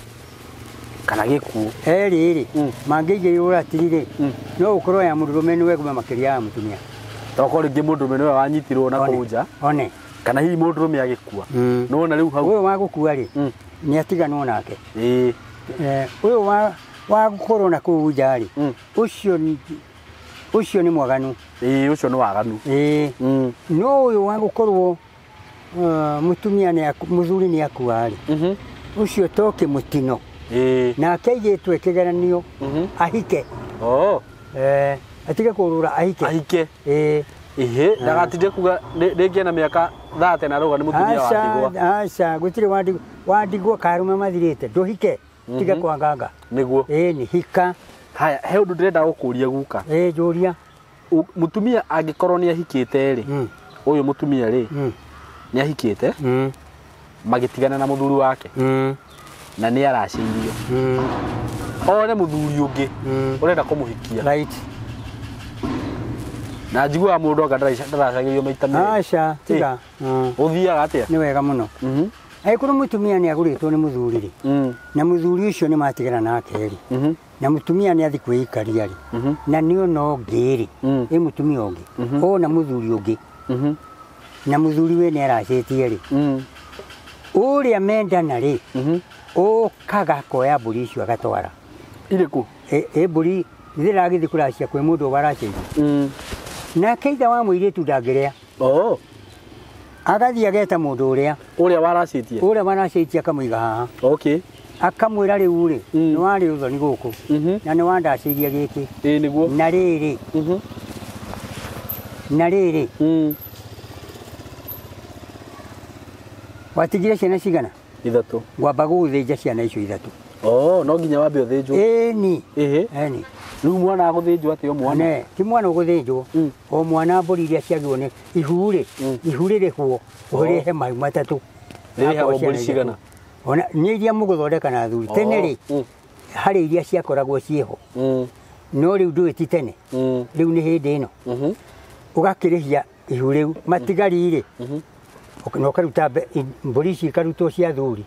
kana gä kuo erä rä mangä igä rå ratiri rä no å korwo ya må ndå rå me nä weguma makä ria ya må tumia tokorwo rä ngä må ndå me nä we wanyitirwo na kå nja one kana hihi må ndå rå me agä kua nä wona rä u hau å yå wa gå kua rä nä atiganwo nake å yå wa gå korwo na kå nja rä å cio nä mwaganu å cio nä waganu no å yå wa gå korwo må tumia må thuri nä akua rä å cio tokä må tino nake aigä two kä geranio ahike atige kå rå ra ahike ndagatinde kuga rä ngä na mä aka 30 na rauga nä må tumia wandigwa aca gå tirä wandigwa karume mathirä te ndå hike tiga kwanganga nä guo nä hika haya he å ndå ndä renda gå kå ria guka njå ria må tumia angä korwo nä ahikä te rä å yå må tumia rä nä ahikä te magä tigana na må thuri wake na nä aracä irio one må thuri å ngä å renda kå må hikia na njiguaga må ndå anga ndaracagä rio maita aca tiga å thiaga atä nä wega må no angä må tumia nä agå rä two nä må thuri rä na må thuri å cio nä matigana nake rä na må tumia nä athi kwä ikaria rä na nä ona å ngä rä ä må tumia å ngä ona må thuri å ngä na må thuri we nä aracä tie rä å rä a mendana rä å kaga koya mbå ri icio agatwara irä kå mbå ri thä ragä thiä kå racia kwä må ndå waracäirie nake ithe wa må irä tu ndangä rea agathiä ageta må ndå å rä a waracä tie akamå iga haha akamwä ra rä u rä nä warä å thoni gå kå na nä wandacä iria gä kä na rä rä watigire ciana cigana Ithatu. ngwamba gũthĩnja ciana icio ithatu No nginya wambe ũthĩnjwo. ĩni Ehe. ĩni Rĩu mwana agũthĩnjwo atĩ o mwana. ne ti mwana ũgũthĩnjwo o mwana mbũri iria ciagĩrwo nĩ ihu-rĩ ihu rĩrĩhwo ũrĩhe mahiũ matatũ Rĩrĩhagwo mbũri cigana? ona nĩ iria mũgũthondeka na athuri tene-rĩ harĩ iria ciakoragwo ciĩho no rĩu ndũĩ ti tene rĩu nĩ hĩndĩ ĩno ũgakĩrĩhia ihu rĩu matigari-rĩ na ũkaruta mbũri ici ikarutwo cia athuri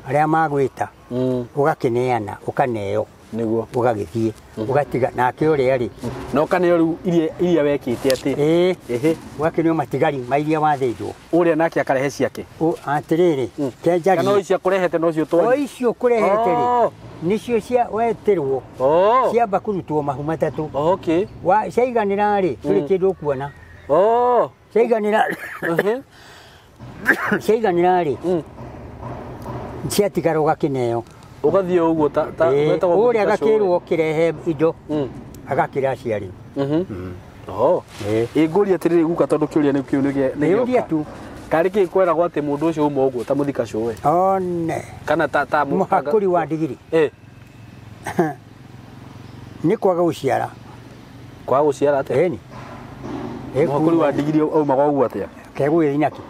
arĩa magwĩta ũgakĩneana ũkaneo Nĩguo. ũgagĩthiĩ ũgatiga nake ũrĩa-rĩ Na ũkaneo rĩu iria wekĩte atĩ. Ehe. ũgakĩneo matigari ma iria wathĩnjwo Ũrĩa nake akarehe ciake. atĩrĩrĩ kenjagi Kana icio akũrehete no cio o twari. icio kũrehete-rĩ nĩcio cia weterwo ciamba kũrutwo mahu matatũ Okay. ciaiganĩra-rĩ tũrĩ kĩndũ ũkuona ciaiganĩra-rĩ ciatigara ũgakĩneo Ũgathiĩ ũguo ta ũrĩa agakĩrwo kĩrehe indo agakĩra aciari ngũria atĩrĩrĩ guka tondũ kĩũria nĩ kĩu nĩũria tu karĩ kĩ kweragwo atĩ mũndũ ũcio uma ũguo ta mũthika cũwe one kana ta mũhakũri wa ndigiri nĩ kwaga gũciara atĩa ĩni mũhakũri wa ndigiri aumaga ũguo atĩa kegũgĩthi naki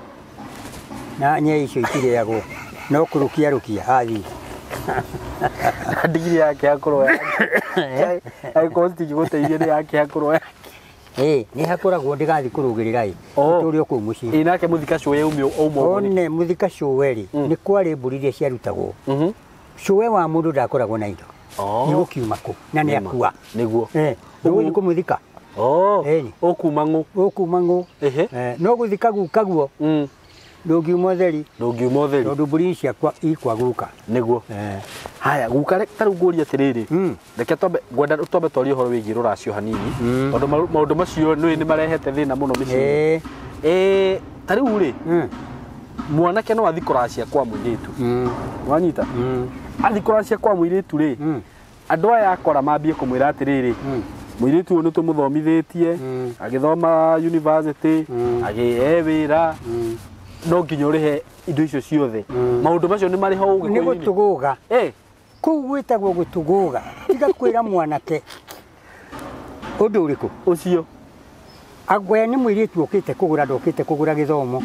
na nyee icio itirĩagwo no kũrũkia hathi ndigiri yake akũrwo agĩkorwo citingĩgũteithia nĩ yake akũrwo nĩ hakoragwo ndĩgathiĩ kũrũgĩrĩra itũrĩ o kũu mũciĩ nake mũthika cũwe one mũthika cũwe-rĩ nĩ kwarĩ mbũri iria ciarutagwo cũwe wa mũndũ ndakoragwo na indo nĩgũkiuma kũ na nĩ akua nĩguo ndũgũthiĩ kũmũthika ũkuma ngũ no gũthika gukaguo ndũngiuma ũtheri tondũ mbũri ciakwa ikwaguka nĩguo haya guka tarĩu ngũria atĩrĩrĩ reke ngwenda twambe twarie ũhoro wĩgiĩ rũracio hanini tondũ maũndũ macio nĩ marehete thĩna mũno mĩciĩ tarĩu-rĩ mwanake no athi kũracia kwa mũirĩtu wanyita athi kũracia kwa mũirĩtu-rĩ andũ aya akora mambie kũmwĩra atĩrĩrĩ mũirĩtu ũyũ nĩ tũmũthomithĩtie agĩthoma university agĩe wĩra no nginya ũrĩhe indo icio ciothe maũndũ macio nĩ marĩ ho nĩ gũtũgũga kũu gwĩtagwo gũtũgũga tiga kwĩra mwanake ũndũ ũrĩkũ ũcio agwe nĩ mũirĩtu ũkĩte kũgũra ndokĩte kũgũra gĩthomo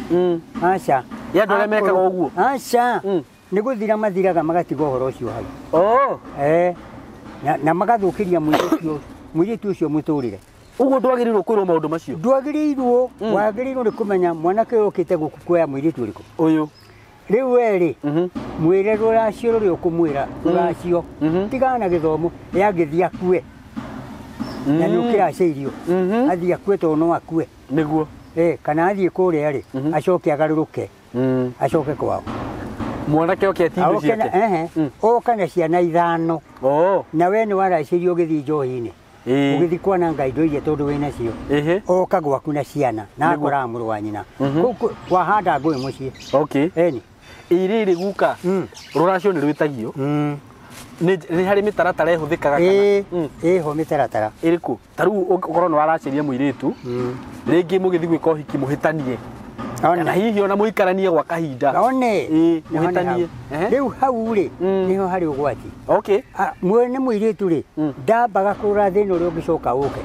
aca andũ arĩa mekaga ũguo aca nĩ gũthira mathiraga magatiga ũhoro ũcio hau na magathũkĩria mũirĩtu ũcio mũtũrĩre ũguo ndwagĩrĩirwo kwĩrwo maũndũ macio ndwagĩrĩirwo wagĩrĩirwo nĩ kũmenya mwanake ũyũ ũkĩte kuoya mũirĩtu ũrĩkũ ũyũ rĩu we-rĩ mwĩre rũracio rũrĩa ũkũmwĩra rũracio tigana na gĩthomo yagĩthiĩ akue na nĩ ũkĩracĩirio athiĩ akue tondũ no akue nĩguo kana athiĩ kũrĩa-rĩ acoke agarũrũke acoke kwao mwanake oke atindu ciake oka na ciana 5 na we nĩ waracĩirio ũgĩthiĩ njohi-inĩ ũgĩthiĩ kwananga indo iria tondũ wĩ nacio oka gwaku na ciana na akoraga mũrũ wa nyina wahanda ngũĩ mũciĩ rĩrĩ guka rũracio nĩ rwĩtagio nĩ harĩ mĩtaratara ĩhũthĩkaga kana ĩho mĩtaratara ĩrĩkũ tarĩu ũkorwo nĩ waracĩria mũirĩtu rĩngĩ mũgĩthiĩ gwĩka ũhiki mũhĩtanie kana hihi ona mũikaranie gwa kahinda mũhĩtanie rĩu hau-rĩ nĩho harĩ ũgwati mwene mũirĩtu-rĩ ndambaga kũrora thĩna ũrĩa ũngĩcoka ũke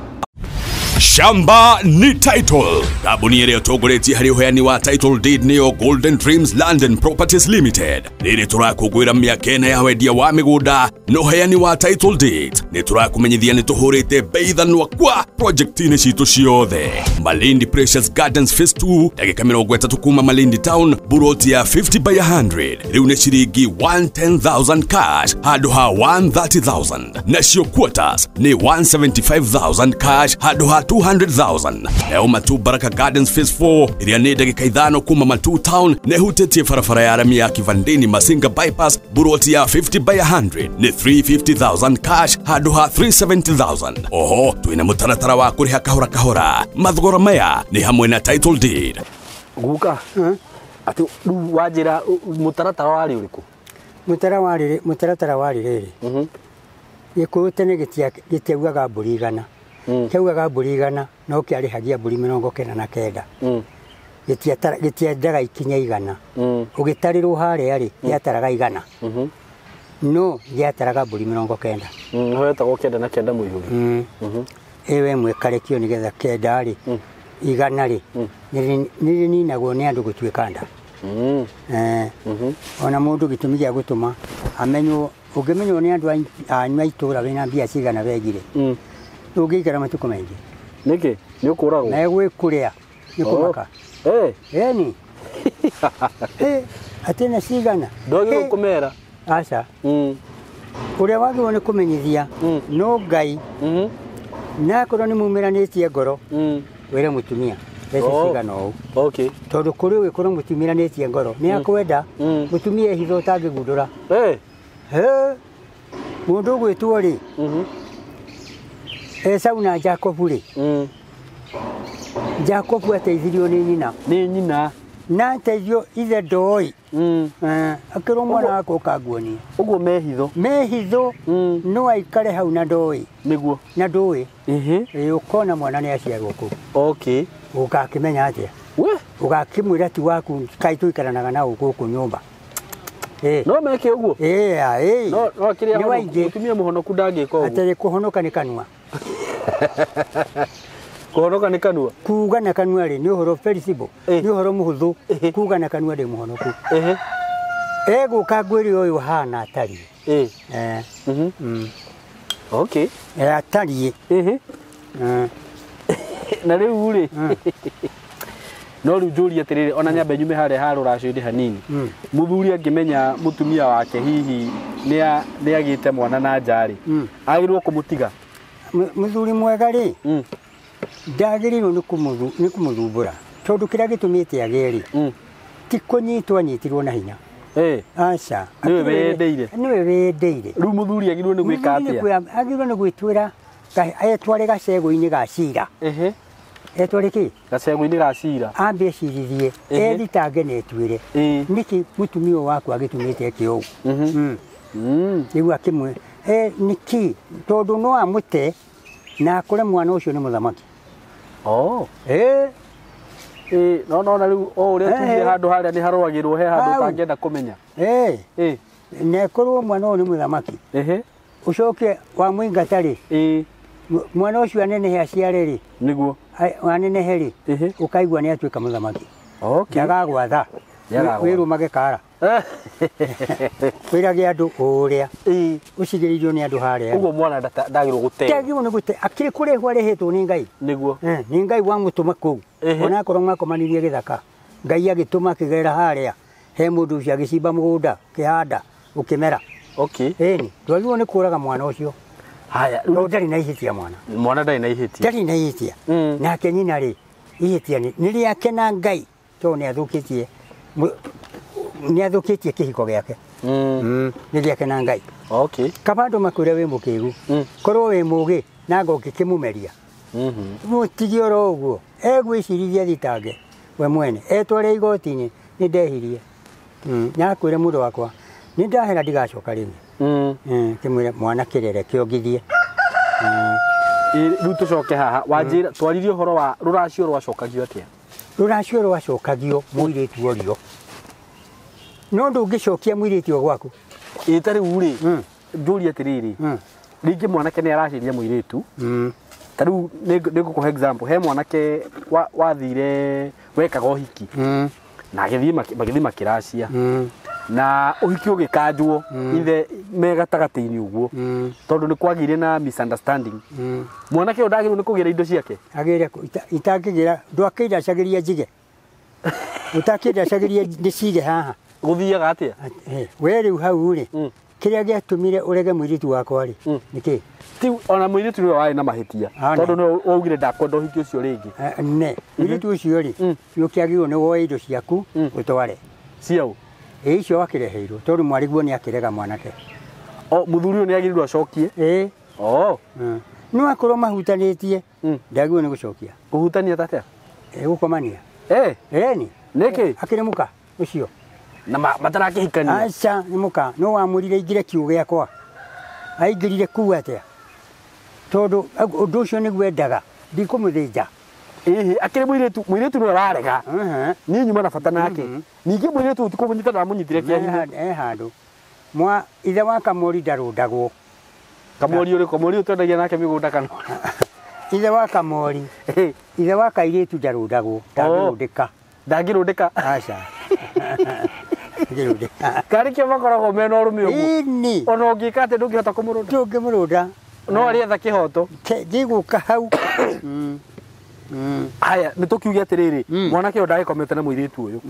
Shamba ni Title. Kambuni ĩrĩa ĩtongoretie harĩ ũheani wa title deed nĩyo Golden Dreams Land and Properties Limited. Rĩrĩ tũrakũngũĩra mĩaka 4 ya wendia wa mĩgũnda na ũheani wa title deed. Nĩ tũrakũmenyithia nĩ tũhũrĩte bei thanwa kwa project-inĩ citũ ciothe. Malindi Precious Gardens Phase 2 ndagĩka 30 kuma Malindi Town, buroti ya 50 by 100. Rĩu nĩ ciringi 110,000 cash handũ ha 130,000. Nacio quarters nĩ 175,000 cash handũ ha 200,000. Leo Matu Baraka Gardens Phase 4 ĩrĩa nĩ ndagĩka 5 kuma Matu Town na ĩhutĩtie barabara ya rami ya Kivandini Masinga bypass, buroti ya 50 by 100 nĩ 350,000 cash handũ ha 370,000. Oho twĩna mũtaratara wa kũrĩha kahora kahora. Mathogora maya nĩ hamwe na title deed. Guka atĩ rĩu wanjĩra mũtaratara warĩ ũrĩkũ? Mũtaratara warĩ rĩrĩ gĩkũyũ tene gĩtiaugaga mbũri 100 kĩaugaga mbũri 100 no kĩarĩhagia mbũri 99 gĩtiendaga ikinya igana ũgĩtarĩrwo harĩa rĩ gĩataraga igana no gĩataraga mbũri 90 hoyetagwo 99 mũihũri ĩwe ĩmwe ĩkarekio nĩgetha kenda rĩ igana rĩ nĩrĩninagwo nĩ andũ gũtuĩka nda ona mũndũ gĩtũmi gĩa gũtũma amenywo ũngĩmenywo nĩ andũ anyu a itũũra wĩna mbia cigana wegire ndũngĩikara matukũ maingĩ nĩkĩ nĩ ũkũragwo na gwĩkũrĩa nĩ kũmaka eni atĩna cigana ndwagĩrĩirwo kũmera aca ũrĩa wagĩrĩirwo nĩ kũmenyithia no Ngai na korwo nĩ mumiranĩtie ngoro wĩre mũtumia mbeca cigana ũũ tondũ kũrĩ ũgĩkorwo mũtiumiranĩtie ngoro nĩ akwenda mũtumia ehitha ũtangĩgundũra mũndũ ũgwĩtwo rĩ Esau na Jacobu rĩ Jacobu ateithirio nĩ nyina na ateithio ithe ndoi akĩrwo mwana wake ũkanguonia ũguo mehitho no aikare hau na ndoi nĩguo na ndũĩ ũkona mwana nĩ aciarwo kũu ũgakĩmenya atĩa ũgakĩmwĩra ti waku kaĩ tũikaranaga na gũkũ nyũmba no meke ũguo no kĩrĩa mũtumia mũhonoku ndangĩka ũguo atĩ kũhonoka nĩ kanua kũhonoka nĩ kanua kuuga na kanua rĩ nĩ ũhoro flexible nĩ ũhoro mũhũthũ kuuga na kanua ndĩ mũhonoku egũka ngwĩrĩ ũyũ hana atariĩ atariĩ na rĩu rĩ no rĩu njũrie atĩrĩrĩ ona nyambe nyume harĩa ha rũracio-inĩ hanini mũthuri angĩmenya mũtumia wake hihi nĩ agĩte mwana na nja rĩ agĩrĩirwo kũmũtiga mũthuri mwega rĩ ndagĩrĩirwo nĩ kũmũthumbũra tondũ kĩrĩa gĩtũmĩte agĩe rĩ ti kũnyitwo anyitirwo na hinya aca nĩwe wendeire rĩu mũthuri agĩrĩirwo nĩ gwĩka atĩa agĩrĩirwo nĩ gwĩtwĩra etware gacegũ-inĩ ga cira etware kĩ gacegũ-inĩ ga cira ambe ecirithie ethitange na etuĩre nĩkĩ mũtumia ũyũ waku agĩtũmĩte eke ũũ rĩu akĩmwe nĩkĩ tondũ no amũte na akore mwana ũcio nĩ mũthamaki nona rĩu o ũrĩa tuge handũ harĩa nĩ harũagĩrwo he handũ ũtangĩenda kũmenya na ĩkorwo mwana ũyũ nĩ mũthamaki ũcoke wa mũingata rĩ mwana ũcio anenehe aciare rĩ nĩguo anenehe rĩ ũkaigua nĩ atuĩka mũthamaki ndagagwatha wĩrũmage kara wĩrage andũ ũrĩa ũcigĩrĩirio nĩ andũ harĩa ũguo mwana ndagĩrĩirwo ndagĩrĩirwo nĩ gũte akĩrĩ kũrĩhwo arĩhĩtwo nĩ Ngai nĩguo nĩ Ngai wamũtũma kũu ona akorwo mwakomanirie gĩthaka Ngai agĩtũma akĩgerera harĩa he mũndũ ũcio agĩcimba mũgũnda kĩhanda ũkĩmera ĩni ndwagĩrĩirwo nĩ kũraga mwana ũcio ndarĩ na ihĩtia mwana ndarĩ na ihĩtia nake nyina rĩ ihĩtia nĩ rĩake na Ngai tondũ nĩ athũkĩtie kĩhiko gĩake nĩ gĩake na Ngai kaba andũ makwĩre wĩ mũkĩgu korwo wĩ mũgĩ na ngokĩkĩmũmeria mũtige oro ũguo egwĩcirithia thitange we mwene etware igoti-inĩ nĩ ndehirie nakwĩre mũndũ wakwa nĩ ndahera ndigacoka rĩngĩ kĩmwĩre mwana kĩrere kĩongithie rĩu tũcoke haha wanjĩra twaririe ũhoro wa rũracio rwacokagio atĩa rũracio rwacokagio mũirĩtu orio no ndũngĩcokia mũirĩtu o gwaku ta rĩu rĩ njũrie atĩrĩrĩ rĩngĩ mwanake nĩ araciria mũirĩtu ta rĩu nĩ ngũkũhe example he mwanake wathire wekaga ũhiki na magĩthiĩ makĩracia na ũhiki ũgĩkanjwo ithe me gatagatĩ-inĩ ũguo tondũ nĩ kwagĩire na misunderstanding mwanake ũyũ ndagĩrĩirwo nĩ kũgĩra indo ciake agĩre itangĩgĩra ndwakĩndacagĩria njige ũtakĩndacagĩria ndĩcige haha gũthiaga atĩa we rĩu hau rĩ kĩrĩa gĩatũmire ũrege mũirĩtu wakwa rĩ nĩkĩ ti ona mũirĩtu nĩwe warĩ na mahĩtia tondũ nĩ waugire ndakwenda ũhiki ũcio rĩngĩ ne mũirĩtu ũcio rĩ nĩũkĩagĩrĩirwo nĩ woe indo ciaku ũtware ciaũ icio wakĩreheirwo tondũ mwariguo nĩ akĩrega mwanake mũthuri ũyũ nĩ agĩrĩirwo acokie no akorwo mahutanĩtie ndagĩrĩirwo nĩ gũcokia kũhutania tatĩa gũkomania ĩni nĩkĩ akĩrĩ mũka ũcio na matarakĩhikania aca nĩ mũka no wamũrire aingĩre kiugũ gĩakwa aingĩrire kuu atĩa tondũ ũndũ ũcio nĩguo endaga ndikũmũthĩnja akire muiretu no ararega ni nyuma na bata nake ningi muiretu utikunyita na munyitire kia handu mwa ithe wa Kamori ndarundagwo Kamori uri Kamori utendagia nake migunda kana ithe wa Kamori ithe wa Kairitu ndarundagwo ndangirundika aca kari kia makoragwo mena urumi uguo ona ungika ate ndungihota kumurunda no ari etha kihoto ngiguka hau haya nitukiuge atiriri mwanake ndage komete na muiritu uyu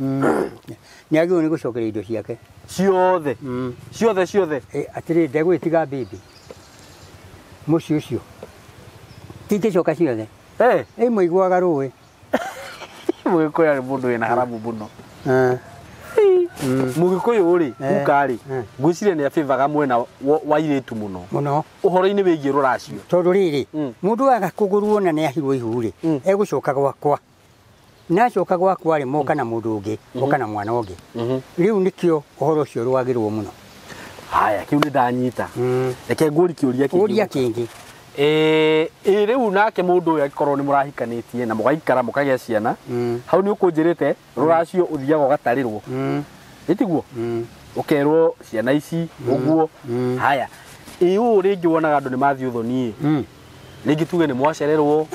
ni agirwo ni gucokeria indo ciake ciothe atiriri ndegwitiga bibi muci ucio tingicoka ciothe muiguaga rũĩ Mugikuyu ari mundu wina haramu muno Mugikuyu uri ukari ngwiciria ni afivaga mwena wa iritu muno uhoro-ini wigie ruracio tondu riri mundu agakugurwo na ni ahirwo ihuri egucoka gwakwa na coka gwakwa ri moka na mundu ungi moka na mwana ungi riu nikio uhoro ucio rwagirwo muno haya kiu ni ndanyita reke nguri kiuria kingi riu nake mundu uyu agikorwo ni murahikanitie na mugaikara mukagia ciana hau ni ukunjirite ruracio uthiaga ugatarirwo itiguo ukerwo ciana ici uguo haya iu ringi wonaga andu ni mathi uthoni ringi tuge ni mwacererwo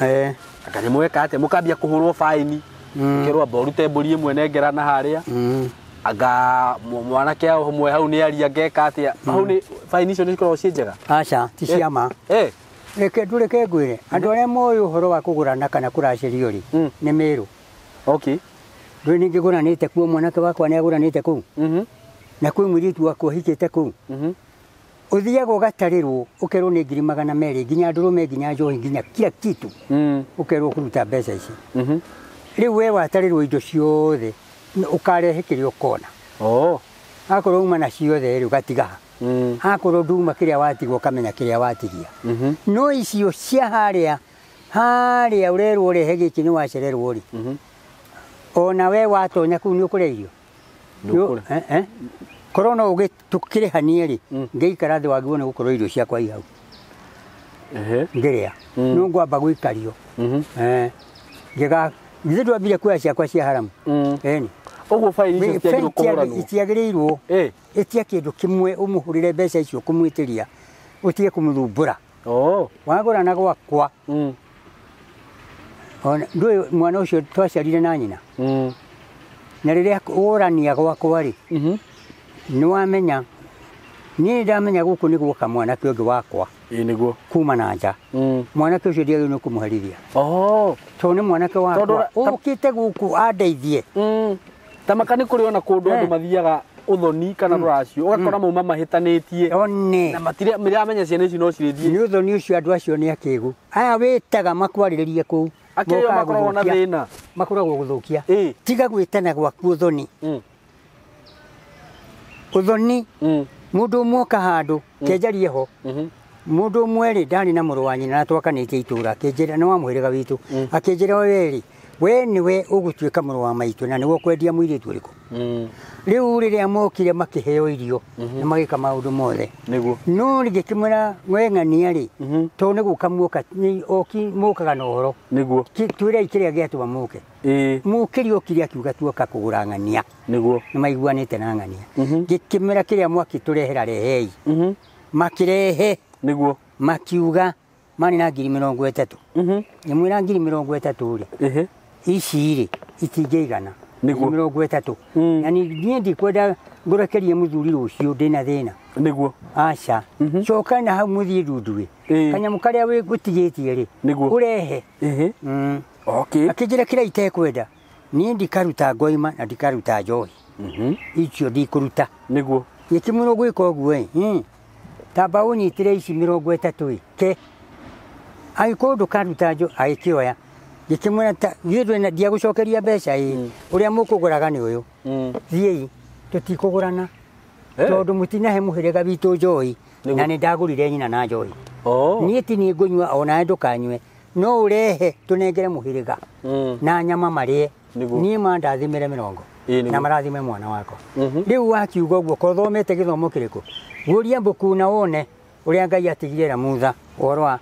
akani mweka ate mukambia kuhurwo faini kerwa borute mburi imwe nengerana haria aga mwanake ao mwe hau ni aria ngeka ate hau ni faini icio ni korwo cienjega aca ti ciama reke ndureke ngwire andu aria moyo uhoro wa kugurana kana kuracirio ri ni miru nduri ningi guranite kuo mwanake wakwa ni aguranite kuu na kwi mwiritu wakwa hikite kuu uthiaga ugatarirwo ukerwo ni 200 nginya ndurume nginya njohi nginya kila kitu ukerwo kuruta mbeca ici riu we watarirwo indo ciothe ukarehekerio kona akorwo uma na ciothe riu gatiga akorwo nduma kiria watigwo kamenya kiria watigia no icio cia haria urerwo urehe giki ni wacererwo ri ona we watonya kuu ni ukureirio korona ugitukirihanie ri ngeikara thi wagirwo ni gukorwo irio ciakwa ihau ngiria no ngwamba gwikario ngega ngithi ndwambire kuoya ciakwa cia haramu eni uguo faini icio kuhuranwo itiagiriirwo itia kindu kimwe umuhurire mbeca icio kumwitiria utie kumuthumbura wagurana gwakwa ona ndui mwana ucio twaciarire na nyina na riria urania gwakwa ri ni wamenya ni ndamenya guku ni guka mwana kiongi wakwa niguo kuma na nja mwana kio cio ndiagirwo ni kumuherithia to ni mwana ke wakwa ukite guku andeithie tamakani kuri ona kundu andu mathiaga uthoni kana ruracio ugakora mauma mahitanitie na matire miramenya ciana ici no cirithie ni uthoni ucio andu acio ni akigu aya witaga makwarirerie kuu akio makoragwo na thina makoragwo guthukia tiga gwitana gwaku uthoni uthoni mundu mwoka handu kenjarie ho mundu mweri ndani na muru wa nyina na twakanitie itura kenjira ni wa muhiriga witu akenjira weri we niwe ugutuika muru wa maitu na niwe kwendia muiritu uriku riu riria mokire makiheo irio ni magika maundu mothe niguo no rigikimura ng'eng'ania ri to ni guka muoka ni oki mukaga na uhoro niguo twira ikiria giatwa muke mukiri okiri akiuga tuoka kugura ng'ania niguo ni maiguanite na ng'ania gikimura kiria mwaki turehera rehei makirehe niguo makiuga mani na 30 ni mwira 30 ri ici ri itingeigana niguo 30 yani nie ndikwenda ngurekerie muthuri rucio ndina thina niguo aca coka na hau muthie ndundui kanyamu karia we gutigitie ri urehe akijira kira itekwenda nie ndikaruta ngoima na ndikaruta njohi icio ndikuruta niguo gikimuro gwika uguo tamba unyitire ici 30 ke aiko ndukaruta njo aikioya gikimura ta githwe na dia gucokeria mbeca uria mukuguraga ni uyu thiei tutikugurana tondu mutinahe muhirega witu njohi na ni ndagurire nyina na njohi nie ti ni ngunywa ona ndukanywe no urehe tunengere muhirega na nyama marie nie mandathimire 40 na marathime mwana wako riu wakiuga uguo kothomete githomo kiriku guria mbuku na wone uria Ngai atigirira mutha uhoro wa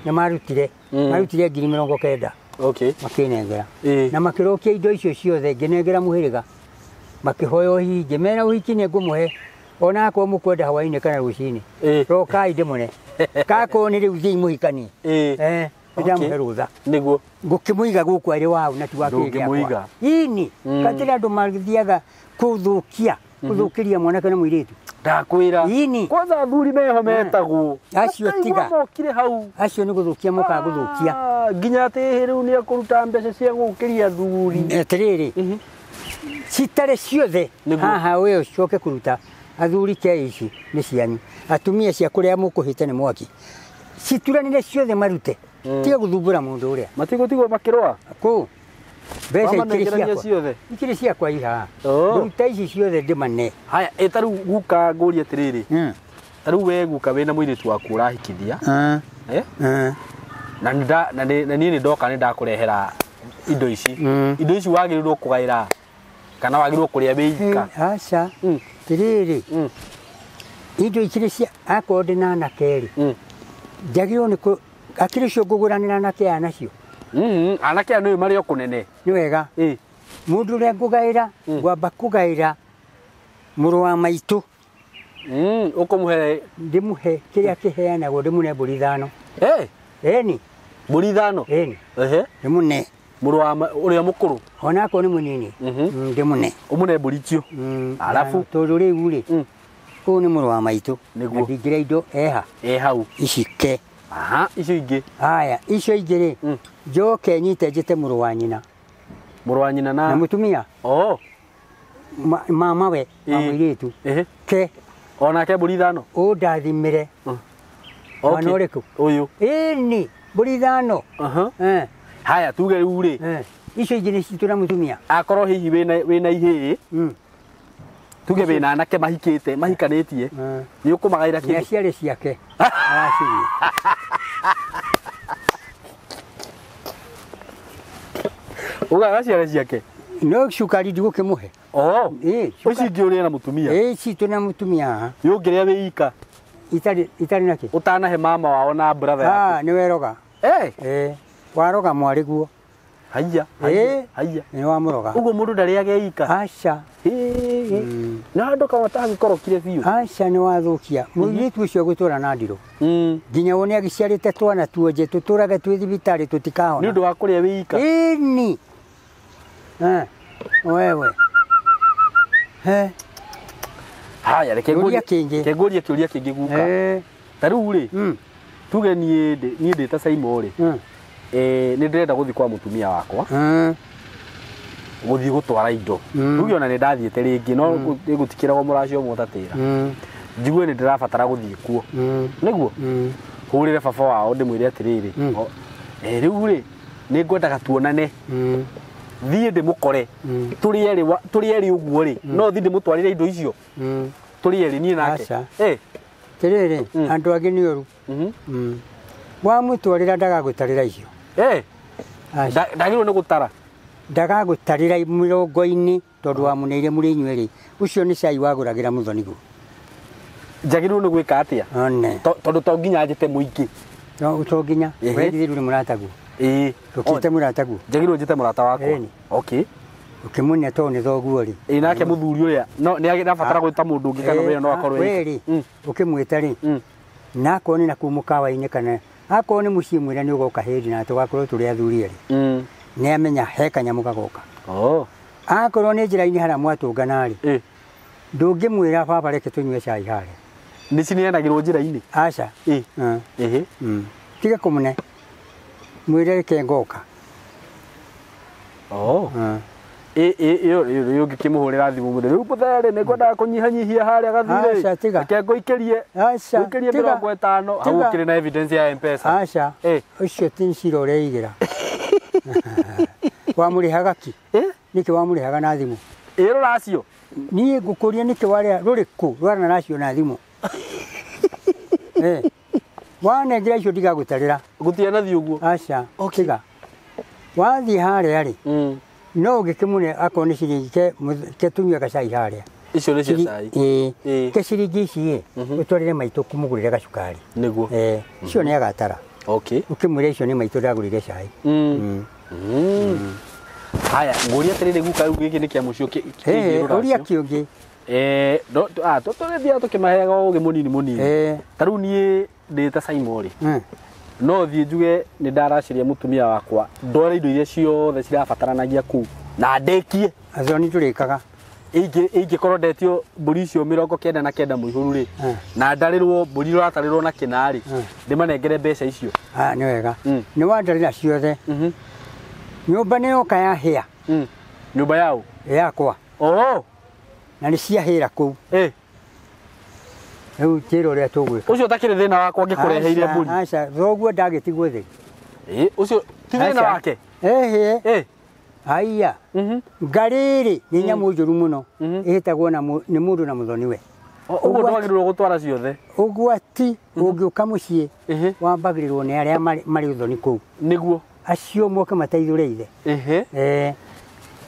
ni marutire 90 Okay. makinengera Eh. na makirokia indo icio ciothe nginengera muhiriga makihoya uhingi mena uhiki nĩ ngũmũhe ona akorwo mũkwenda hwainĩ kana rũcinĩ rokai ndĩmũne kakorwo nĩ rĩu thiĩ mũhikanie ndamũhe rũtha nĩguo ngũkĩmũiga gũkũ arĩ wau na ti wake ndũngĩmũiga ini katĩra andũ mathiaga kũthũkĩria mwanake na mũirĩtu ndakwĩra ini kwanza athuri meho metagwo acio tiga mokire hau acio nĩ gũthũkia mokaga gũthũkia nginya atĩ rĩu nĩ akũruta mbeca cia gũkĩria athuri atĩrĩrĩ citarĩ ciothe haha we ũcoke kũruta athuri ke ici nĩ cianyu atumia cia kũrĩa mũkũhĩte nĩ mwaki cituranire ciothe marute tiga gũthumbũra mũndũ ũrĩa matigũtigwo makĩrũa kũ mbeca ciothe ikĩrĩ ciakwa iha ruta ici ciothe ndĩmane haya ta rĩu guka ngũria atĩrĩrĩ ta rĩu we guka wĩna mũirĩtu waku ũrahikithia na niĩ nĩ ndoka nĩ ndakũrehera indo ici wagĩrĩirwo kũgaĩra kana wagĩrĩirwo kũrĩa wĩika aca tirĩrĩ indo ikĩrĩ cia akorwo ndĩ na anake rĩ njagĩrĩirwo nĩ akĩrĩ cio ngũgũranĩra anake aya nacio anake aya nĩwe marĩ o kũnene nĩ wega mũndũ ũrĩa ngũgaĩra ngwamba kũgaĩra mũrũ wa maitũ ũkũmũhe ndĩmũhe kĩrĩa kĩheanagwo ndĩmũne mbũri ithano ĩni mbũri ithano ndĩmũne mũrũ wa ũrĩa mũkũrũ ona akorwo nĩ mũnini ndĩmũne ũmũne mbũri icio arabu tondũ rĩu rĩ ũyũ nĩ mũrũ wa maitũ na ndingĩrĩa indo hau ici ke icio ingĩ aya icio ingĩ rĩ njoke nyite njĩte mũrũ wa nyina na mũtumia mama we wa mũirĩtu ke onake mbũri ithano ũndathimĩre mwana ũrĩkũ ũyũ ĩni mbũri ithano haya tuge rĩu rĩ icio ingĩ nĩ citũ na mũtumia akorwo hihi wĩna ihĩĩ tuge wĩna anake mahikanĩtie nĩ ũkũmagaĩra kĩndũ ciarĩ ciake aracirie ugaga ciarĩ ciake no cukari ndigũkĩmũhe ũcio ingĩ ũrĩa na mũtumia citũ na mũtumia yũngĩrĩa wĩika itarĩ nakĩ ũtanahe mama wao na brother yaku nĩ weroga waroga mwarĩ guo haiya nĩ wamũroga ũguo mũndũ ndarĩage ika aca na andũ kama tangĩkorokire biũ aca nĩ wathũkia mũirĩtu ũcio gũtũra na ndirũ nginya wone agĩciarĩte twana tuonje tũtũrage twĩ thibitarĩ tũtikahona nĩ ũndũ wa kũrĩa wĩika ĩni wewe haya reke ngũrie kĩũria kĩngĩ guka ta rĩu rĩ tuge niĩ ndĩ ta Saimo rĩ nĩ ndĩrenda gũthiĩ kwa mũtumia wakwa gũthiĩ gũtwara indo tuge ona nĩ ndathiĩte rĩngĩ no gũtikĩragwo mũracio mũtatĩra njigue nĩ ndĩrabatara gũthiĩ kuo nĩguo hũrĩre baba wao ndĩmwĩre atĩrĩrĩ rĩu rĩ nĩ ngwendaga tuonane thiĩ ndĩmũkore tũrĩ erĩ ũguo rĩ no thiĩ ndĩmũtwarĩre indo icio tũrĩ erĩ niĩ nake tirĩrĩ andũ angĩ nĩ ũru wamũtwarĩra ndagagũtarĩra icio ndagĩrĩirwo nĩ gũtara ndagagũtarĩra mĩrongo-inĩ tondũ wamũneire mũrĩ inyuerĩ ũcio nĩ cai wagũragĩra mũthonigu njagĩrĩirwo nĩ gwĩka atĩa tondũ to nginya njĩte mũingĩ to nginya wendithĩrũ nĩ mũrataguo ũkĩte mũrataguo njagĩrĩirwo njĩte mũrata wakwa ũkĩmũnea tondũ nĩ thoguo rĩ nake mũthuri ũrĩa nĩ arabatara gwĩta mũndũ ũngĩ kana wĩra no akorwo rĩ ũkĩmwĩta rĩ na akorwo nĩ na kuu mũkawa-inĩ kana akorwo nĩ mũciĩ mwĩra nĩ ũgoka hĩndĩ na tũgakorwo tũrĩ athuri erĩ nĩ amenya he kanyamũ gagoka akorwo nĩ njĩra-inĩ harĩa mwatũngana rĩ ndũngĩmwĩra baba reke tũnyue cai harĩa nĩ cineanagĩrwo njĩra-inĩ aca tiga kũmũne mwĩre reke ngoka ĩyo ũngĩkĩmũhũrĩra thimũ mũthĩ rĩu mũtherĩ nĩ ngwendaga kũnyihanyihia harĩa gathirĩ reke ngũikĩrie 50 hau ũkĩrĩ na evidence ya M-Pesa aca ũcio ti cira ũreigĩra wamũrĩhaga ki nĩkĩ wamũrĩhaga na thimũ rũracio niĩ ngũkũria nĩkĩ warĩa rũrĩkũ rwarana nacio na thimũ wanengera icio ndigagũtarĩra gũtiĩ na thiĩ ũguo aca tiga wathiĩ harĩa rĩ no ũngĩkĩmũne akorwo nĩ ciringi ke tunyue gacai harĩa icio nĩ cia cai ke ciringi ici ũtwarĩre maitũ kũmũgũrĩre gacukari nĩguo icio nĩ agatara ũkĩmwĩra icio nĩ maitũ ndagũrĩre cai haya nguria tirire guka riu giki ni kia mucio uria kiungi tuthia tukimaheaga ugi munini taru nie ndita Simon no thie njuge ni ndaraciria mutumia wakwa ndore indo iria ciothe cirabataranagia ku na ndekie acio ni turikaga korwo ndetio mburi icio 99 muihuru ri na ndarirwo mburi ratarirwo na kinari ndimanengere mbeca icio ni wega ni wandarira ciothe nyumba ni yoka ya hia nyumba yao yakwa na ni ciahira kuu riu tiro ria tugwika ucio takire thina wakwa ngikureheire mburi aca thoguo ndagitigwo thi ucio ti thina wake aiya ngariri ni nyamu njuru muno ihitagwo ni mundu na muthoniwe uguo ndwagirwo gutwara ciothe ugwati ungiuka mucii wambagirirwo ni aria mari uthoni kuu niguo acio moke mateithuriire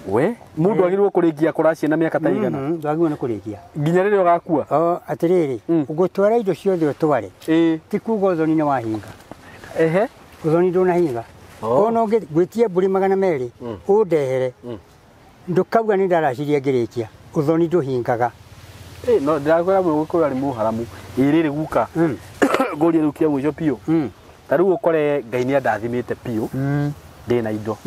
we mundu agirwo kurikia kuracia na miaka ta igana ndwagirwo ni kurikia nginya riri ugakua atiriri ugutwara indo ciothe utware ti kuga uthoni ni wahinga uthoni ndunahinga ono gwitie mburi 200 undehere ndukauga ni ndaraciria ngirikia uthoni nduhingaga no ndirakwira mwe gukura ari muharamu iriri guka ngoria rukia mwico pio taru ukore Ngai ni ndathimite pio ndina indo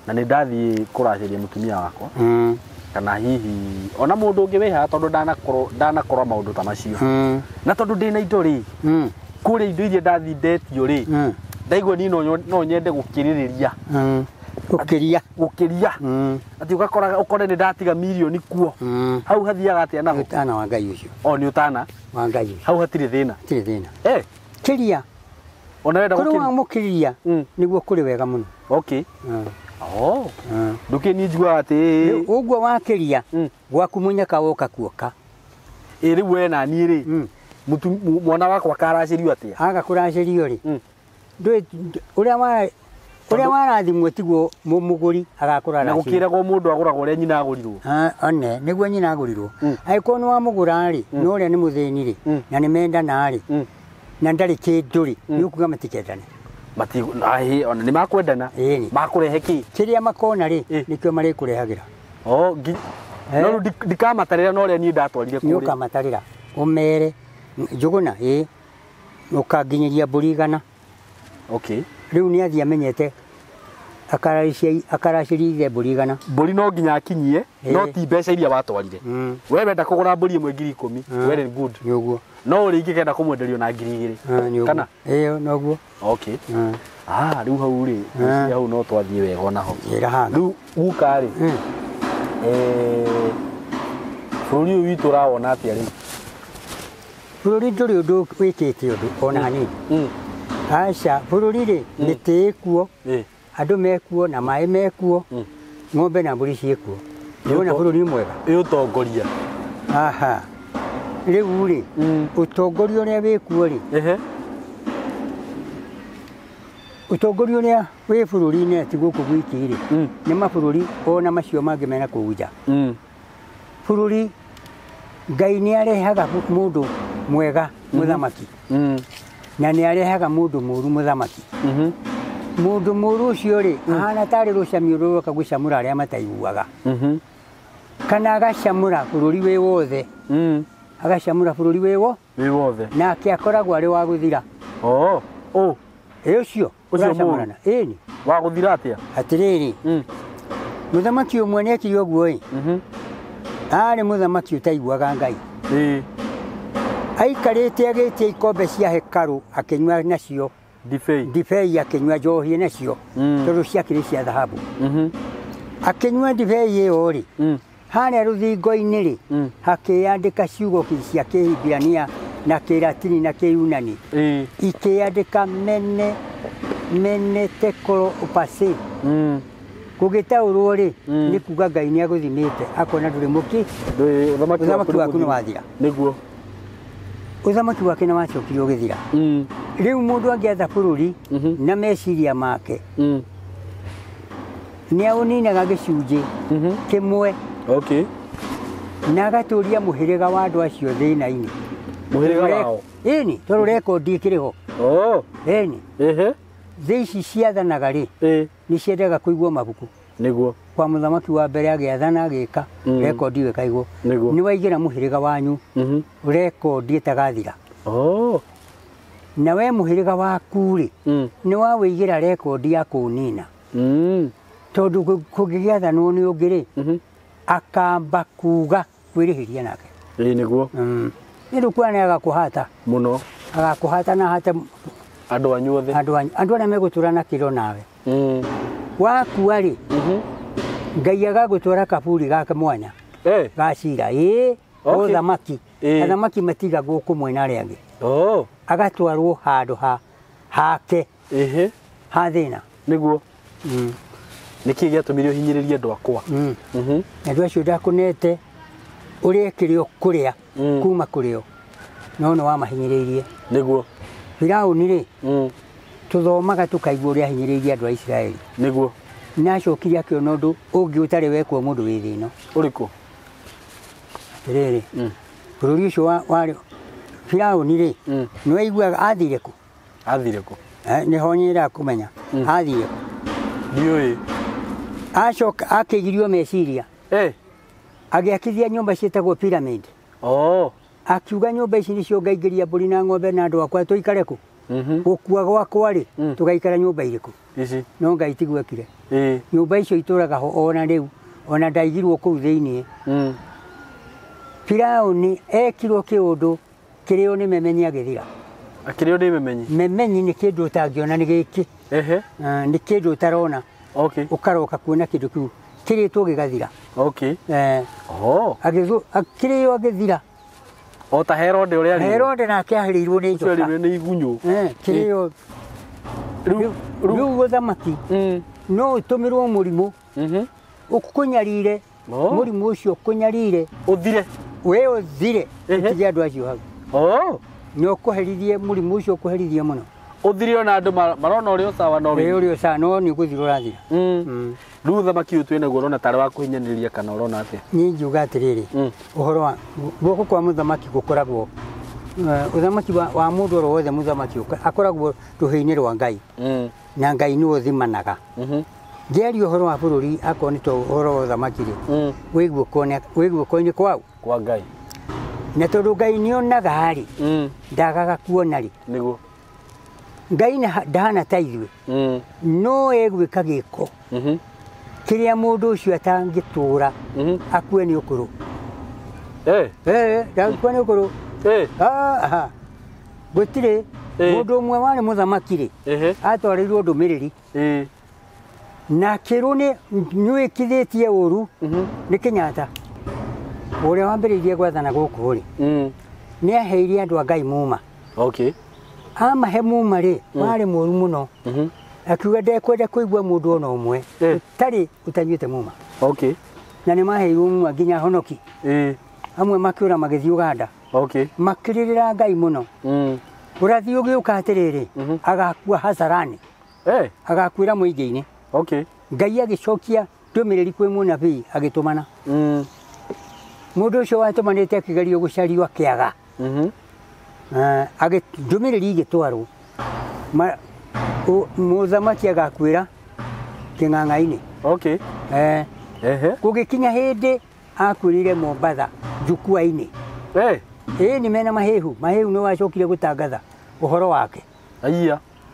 na ni ndathie kuraciria mutumia wakwa kana hihi ona mundu ungi wiha tondu ndanakorwa maundu ta macio na tondu ndina indo ri kuri indo iria ndathindetio ri ndaigua ni no nyende gukiririria gukiria ati ukore ni ndatiga milioni kuo hau hathiaga atia naho utana wa Ngai ucio ni utana wa Ngai ucio hau hatiri thina kiria ona wenda gukiria kuri mukiriria niguo kuri wega muno nduki ni njua ati uguo wakiria gwaku munyaka woka kuoka riu we na ni ri mwana wakwa karacirio atia agakuracirio ri uria warathimwo tiguo muguri agakura na gukiragwo mundu aguragwo uria nyina agurirwo one niguo nyina agurirwo aikorwo ni wa mugura ri no uria ni muthini ri na ni mendana ri na ndari kindu ri ni ukuga matikendane ona ni makwendana makurehe ki kiria makona ri nikio mari kurehagira no ndikamatarira no uria ni ndatwarire kuri ni ukamatarira umere njuguna ukanginyiria mburi 100 riu ni athia amenyete akaraciriire mburi 100 mburi no nginya akinyie no ti mbeca iria watwarire we wenda kugura mburi imwe 10,000 well and good niguo no uri ingikenda kumwenderio na 2,000 kana noguo riu hau ri hau no twathie wega ona ho riu guka ri bũrũri ũyũ witũ ũrawona atĩa rĩu bũrũri ndũrĩ ũndũ wĩkĩte ũndũ ona hanini aca bũrũri rĩ mĩtĩ ĩkuo andũ mekuo na maĩ mekuo ng'ombe na mbũri ciĩkuo nĩwona bũrũri mwega ũtongoria rĩu rĩ ũtongoria ũrĩa wĩkuo rĩ ũtongoria ũrĩa wĩ bũrũri-inĩ ti gũkũ gwiki rĩ nĩ mabũrũri ona macio mangĩ mena kũu nja bũrũri Ngai nĩ arehaga mũndũ mwega mũthamaki na nĩ arehaga mũndũ mũru mũthamaki mũndũ mũru ũcio rĩ ahana tarĩ rũcamio rũroka gwĩcamũra arĩa mataiguaga kana agacamũra bũrũri wĩ wothe agacamũra bũrũri wĩ wothe nake akoragwo arĩ wa gũthira ũcio ũracamũrana ĩni wa gũthira atĩa atĩrĩrĩ mũthamaki ũmwe nĩ ekire ũguo ĩ arĩ mũthamaki ũtaiguaga Ngai aikarĩte agĩtia ikombe cia hekarũ akĩnyua nacio ndibei akĩnyua njohi nacio tondũ ciakĩrĩ cia thahabu akĩnyua ndibei ĩyo rĩ harĩa rũthingo-inĩ rĩ hakĩandĩka ciugo cia Kĩhibirania na Kĩlatini na Kĩyunani ikĩandĩka mene tekolo upase gũgĩtaũrwo rĩ nĩ kuga Ngai nĩ agũthimĩte akona ndũrĩ mũki ũthamaki waku nĩ wathira nĩguo ũthamaki wake nĩ wacokire ũgĩthira rĩu mũndũ angĩatha bũrũri na meciria make nĩ aũninaga gĩcunjĩ kĩmwe na agatũria mũhĩrĩga wa andũ acio thĩna-inĩ mũhĩrĩga wao ĩni tondũ rekondi ĩkĩrĩ ho ĩni thĩ ici ciathanaga rĩ ni ciendaga kuigwo mabuku niguo kwa muthamaki wa mbere agĩathana agĩka rekondi wekaigwo nĩ waigĩra mũhĩrĩga wanyu rekondi ĩtagathira na we mũhĩrĩga waku rĩ nĩ wawĩigĩra rekondi ya kũnina tondũ kũngĩgĩathanwo nĩ ũngĩ rĩ akamba kuga kwĩrĩhĩria nake niguo nĩ rĩu kwana agakũhata mũno agakũhata na hate andũ anyu othe andũ arĩa megũtũra na kĩro nawe wakua rĩ Ngai agagũtwara kaburi gake mwanya gacira ũthamaki athamaki matigagwo kũmwe na arĩa angĩ agatwarwo handũ hake ha thĩna nĩguo nĩkĩ gĩatũmire ũhinyĩrĩrie andũ akwa andũ acio ndakũnete ũrĩekĩre kũrĩa kuma kũrĩo no nĩ wamahinyĩrĩirie nĩguo Firaũni rĩ tũthomaga tũkaigua ũrĩa ahinyĩrĩirie andũ a Isiraeli nĩguo nacokire akĩona ũndũ ũngĩ ũtarĩ wekwo mũndũ wĩ thĩ ĩno ũrĩkũ rĩrĩ bũrũri ũcio warĩ Firaũni rĩ nĩ waiguaga athire kũ nĩho nyĩraga kũmenya athire kũ ndiũĩ acoka akĩgirio meciria agĩakithia nyũmba ciĩtagwo pyramid akiuga nyũmba ici nĩcio ngaingĩria mbũri na ng'ombe na andũ akwa tũikare kũ gũkua gwakwa rĩ tũgaikara nyũmba irĩkũ no Ngai tigwekire nyũmba icio itũraga ho ona rĩu ona ndaigirwo kũu thĩinĩ Firaũni ekirwo kĩũndũ kĩrĩo nĩ memenyi agĩthira akĩrĩo nĩ memenyi nĩ kĩndũ ũtangĩona nĩ gĩkĩ nĩ kĩndũ ũtarona ũkaroka kuona kĩndũ kĩu kĩrĩtwo gĩgathira akĩrĩo agĩthira o ta Herode ũrĩa Herode nake ahĩrĩirwo nĩ njoka nĩ igunyũ kĩrĩo rĩu ũthamaki no ũtũmĩrwo mũrimũ ũkũnyarire mũrimũ ũcio ũkũnyarire ũthire we ũthire ũtige andũ acio hau nĩ ũkũherithie mũrimũ ũcio ũkũherithie mũno ũthire ona andũ marona ũrĩa ũcawa no ũrĩa ũcawa no nĩ ũgũthira ũrathira rĩu ũthamaki ũyũ twĩ naguo ũrona tarĩ wa kũhinyanĩrĩria kana ũrona atĩa niĩ ngiuga atĩrĩrĩ ũhoro wa guoko kwa mũthamaki gũkoragwo ũthamaki wa mũndũ oro wothe mũthamaki akoragwo rũhĩ-inĩ rwa Ngai na Ngai nĩwe ũthimanaga ngĩaria ũhoro wa bũrũri akorwo nĩ ũhoro wa ũthamaki rĩ wĩ guoko-inĩ kwa Ngai na tondũ Ngai nĩonaga rĩ ndagaga kuona rĩ nĩguo Ngai ndahana ta ithuĩ no egwĩka gĩko kĩrĩa mũndũ ũcio atangĩtũra akue nĩ ũkũrũ ndagĩkua nĩ ũkũrũ gũtirĩ mũndũ ũmwe warĩ mũthamaki rĩ atwarĩirwo ndũmĩrĩri na kĩrũ nĩwĩkithĩtie ũru nĩ Kĩnyatta ũrĩa wambĩrĩirie gwathana gũkũ rĩ nĩ aheire andũ a Ngai muma amahe muma rĩ warĩ mũru mũno akiuga ndekwenda kũigua mũndũ ona ũmwe ũtarĩ ũtanyuĩte muma na nĩ maheirwo muma nginya honoki amwe makĩũra magĩthiĩ Uganda makĩrĩrĩra Ngai mũno ũrathiĩ ũgĩũka atĩrĩrĩ agakua Hasarani agakuĩra mũingĩ-inĩ Ngai agĩcokia ndũmĩrĩri kwĩ mũnabii agĩtũmana mũndũ ũcio watũmanĩte akĩgerio gũcario akĩaga ndũmĩrĩri igĩtwarwo mũthamaki agakuĩra kĩng'ang'a-inĩ gũgĩkinya hĩndĩ akuĩrĩire Mombatha njukua-inĩ nĩ mena mahĩhu nĩ wacokire gũtangatha ũhoro wake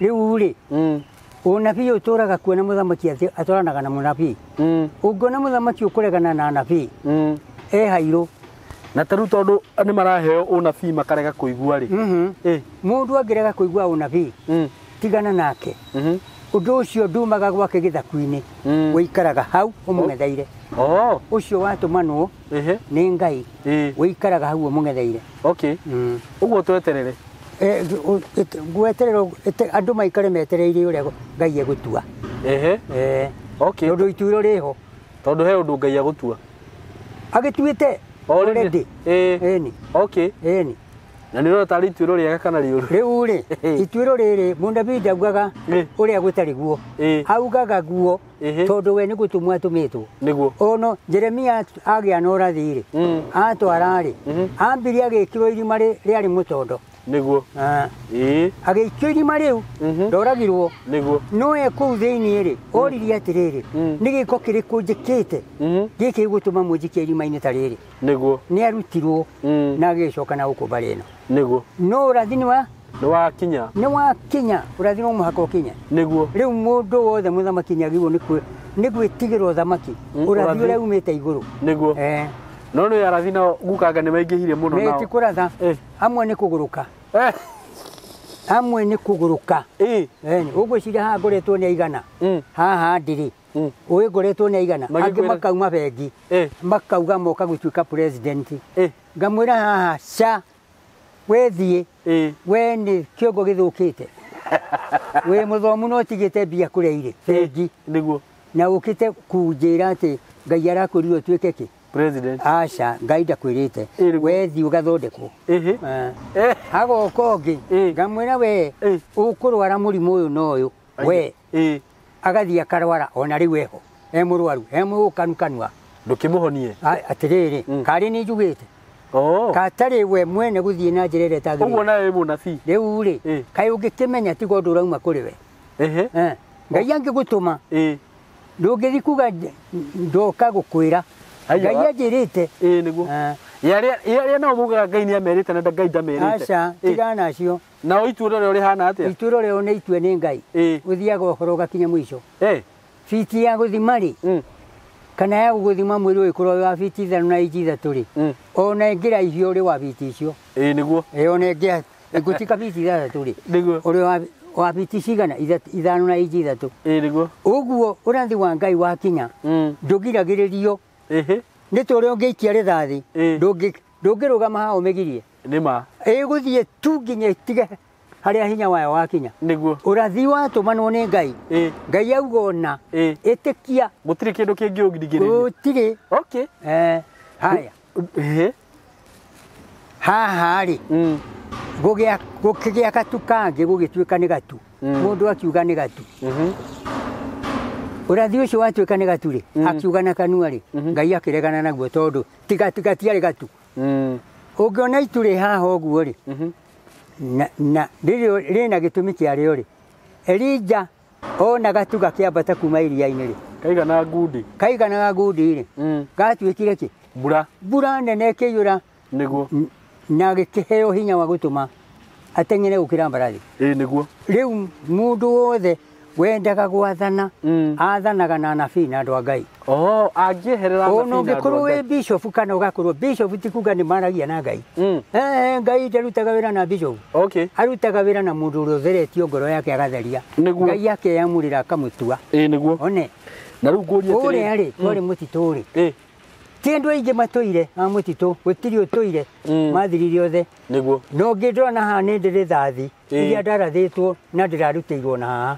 rĩu rĩ ũnabii ũtũraga kuona mũthamaki atwaranaga na mũnabii ũngĩona mũthamaki ũkũregana na nabii hairũ na tarĩu tondũ nĩ maraheo ũnabii makarega kũigua rĩ mũndũ angĩrega kũigua ũnabii tigana nake ũndũ ũcio ndumaga gwake gĩthaku-inĩ wĩikaraga hau ũmũng'etheire ũcio watũmanwo nĩ Ngai wĩikaraga hau ũmũng'etheire ũguo tweterere gwetererwo andũ maikare metereire ũrĩa Ngai egũtua tondũ ituĩro rĩho tondũ he ũndũ Ngai agũtua agĩtuĩte already ĩni na nĩ ũrona tarĩ ituĩro rĩega kana rĩũru rĩu rĩ ituĩro rĩrĩ mũnabii ndaugaga ũrĩa gũtarĩ guo augaga guo tondũ we nĩ gũtũmwo atũmĩtwo nĩguo ono Jeremia agĩa na ũrathi rĩ atwara rĩ ambirie agĩkĩrwo irima rĩarĩ mũtondo niguo agĩikio irima rĩu ndoragirwo niguo no ekũu thĩinĩ rĩ oririe atĩrĩrĩ nĩ gĩko kĩrĩkũ njĩkĩte gĩkĩ gĩgũtũma mũnjikie irima-inĩ ta rĩrĩ niguo nĩ arutirwo na agĩcoka na gũkũ mbarĩ ĩno niguo no ũrathi nĩ wakinya ũrathi no mũhaka ũkinye niguo rĩu mũndũ wothe mũthamaki nĩagĩrĩirwo nĩ gwĩtigĩra ũthamaki ũrathi ũrĩa umĩte igũrũ niguo no nĩ arathi nao gukanga nĩ maingĩhire mũno nao nĩ ti kũratha amwe nĩ kũgũrũka amwe nĩ kũgũrũka ũgwĩciria haha ngoretwo nĩ aigana haha ndĩrĩ ũĩ ngoretwo nĩ aigana angĩ makauma bengi makauga moka gũtuĩka president ngamwĩra haha ca wethiĩ we nĩ kĩongo gĩthũkĩte wĩ mũthomu no tigĩte mbia kũrĩa irĩ bengi niguo na ũkĩte kunjĩra atĩ Ngai arakũrire ũtuĩke kĩ president aca Ngai ndakwĩrĩte wethiĩ ũgathondekwo agoka ũngĩ ngamwĩra we ũkũrwara mũrimũ ũyũ na ũyũ we agathiĩ akarwara ona rĩu eho mũrwaru mũgũkanu kanua ndũkĩmũhonie atĩrĩrĩ karĩ nĩ njugĩte katarĩ we mwene gũthiĩ na njĩra ĩrĩa ĩtagĩrĩire ũguo nawe mũnabii rĩu rĩ kaĩ ũngĩkĩmenya tiga ũndũ ũrauma kũrĩ we Ngai angĩgũtũma ndũngĩthi kuga ndoka gũkwĩra Ngai anjĩrĩte nĩguo yarĩa nao mugaga Ngai nĩ amerite na Ngai ndamerĩte aca tigana nacio na ituĩro rĩo rĩhana atĩa ituĩro rĩo nĩ itue nĩ Ngai ũthiaga ũhoro ũgakinya mũico biti ya gũthima rĩ kana ya gũgũthima mwĩrĩ ũgĩkorwo wa biti 5 na inji 3 rĩ ona ĩngĩraihio ũrĩ wa biti icio nĩguo ona ĩngĩtuĩka biti 3 rĩ ũrĩ wa biti cigana 5 na inji 3 nĩguo ũguo ũrathi wa Ngai wakinya ndũgiragĩrĩrio nĩ tũrĩa ũngĩikia rĩthathi ndũngĩrũgama haha ũmĩgirie nĩma ĩgũthiĩ tu nginya ĩtige harĩa hinya wayo wakinya nĩguo ũrathi watũmanwo nĩ Ngai Ngai auga ona ĩtĩkia gũtirĩ kĩndũ kĩngĩ ũngirigĩrĩria gũtirĩ haya haha rĩ gũkĩgĩa gatu kangĩ gũgĩtuĩka nĩ gatu mũndũ akiuga nĩ gatu ũrathi ũcio watuĩka nĩ gatu rĩ akiuga na kanua rĩ Ngai akĩregana naguo tondũ tigatiarĩ gatu ũngĩona itu rĩ haha ũguo rĩ na rĩna gĩtũmi kĩarĩo rĩ Elija ona gatu gakĩambata kuma iria-inĩ rĩ kaiganaga ngundi rĩ gatuĩkire kĩ mbura nene ĩkĩiyũra nĩguo na gĩkĩheo hinya wa gũtũma ateng'ere gũkĩra mbarathi nĩguo rĩu mũndũ wothe wendaga gwathana athanaga na anabii na andũ a Ngai angĩeherera ona ũngĩkorwo wĩ bishop kana ũgakorwo bishop ti kuga nĩ maragia na Ngai Ngai ndarutaga wĩra na bishop arutaga wĩra na mũndũ ũrĩa ũtheretio ngoro yake agatheria Ngai akeyamũrĩra akamũtua nĩguo one na rĩu ngũria ũrĩa rĩ twarĩ mũtitũ rĩ ti andũ aingĩ matũire a mũtitũ gũtirĩ ũtũire mathirire othe nĩguo no ngĩndorana haha nĩ ndĩrĩ thathi iria ndarathĩtwo na ndĩrarutĩirwo na haha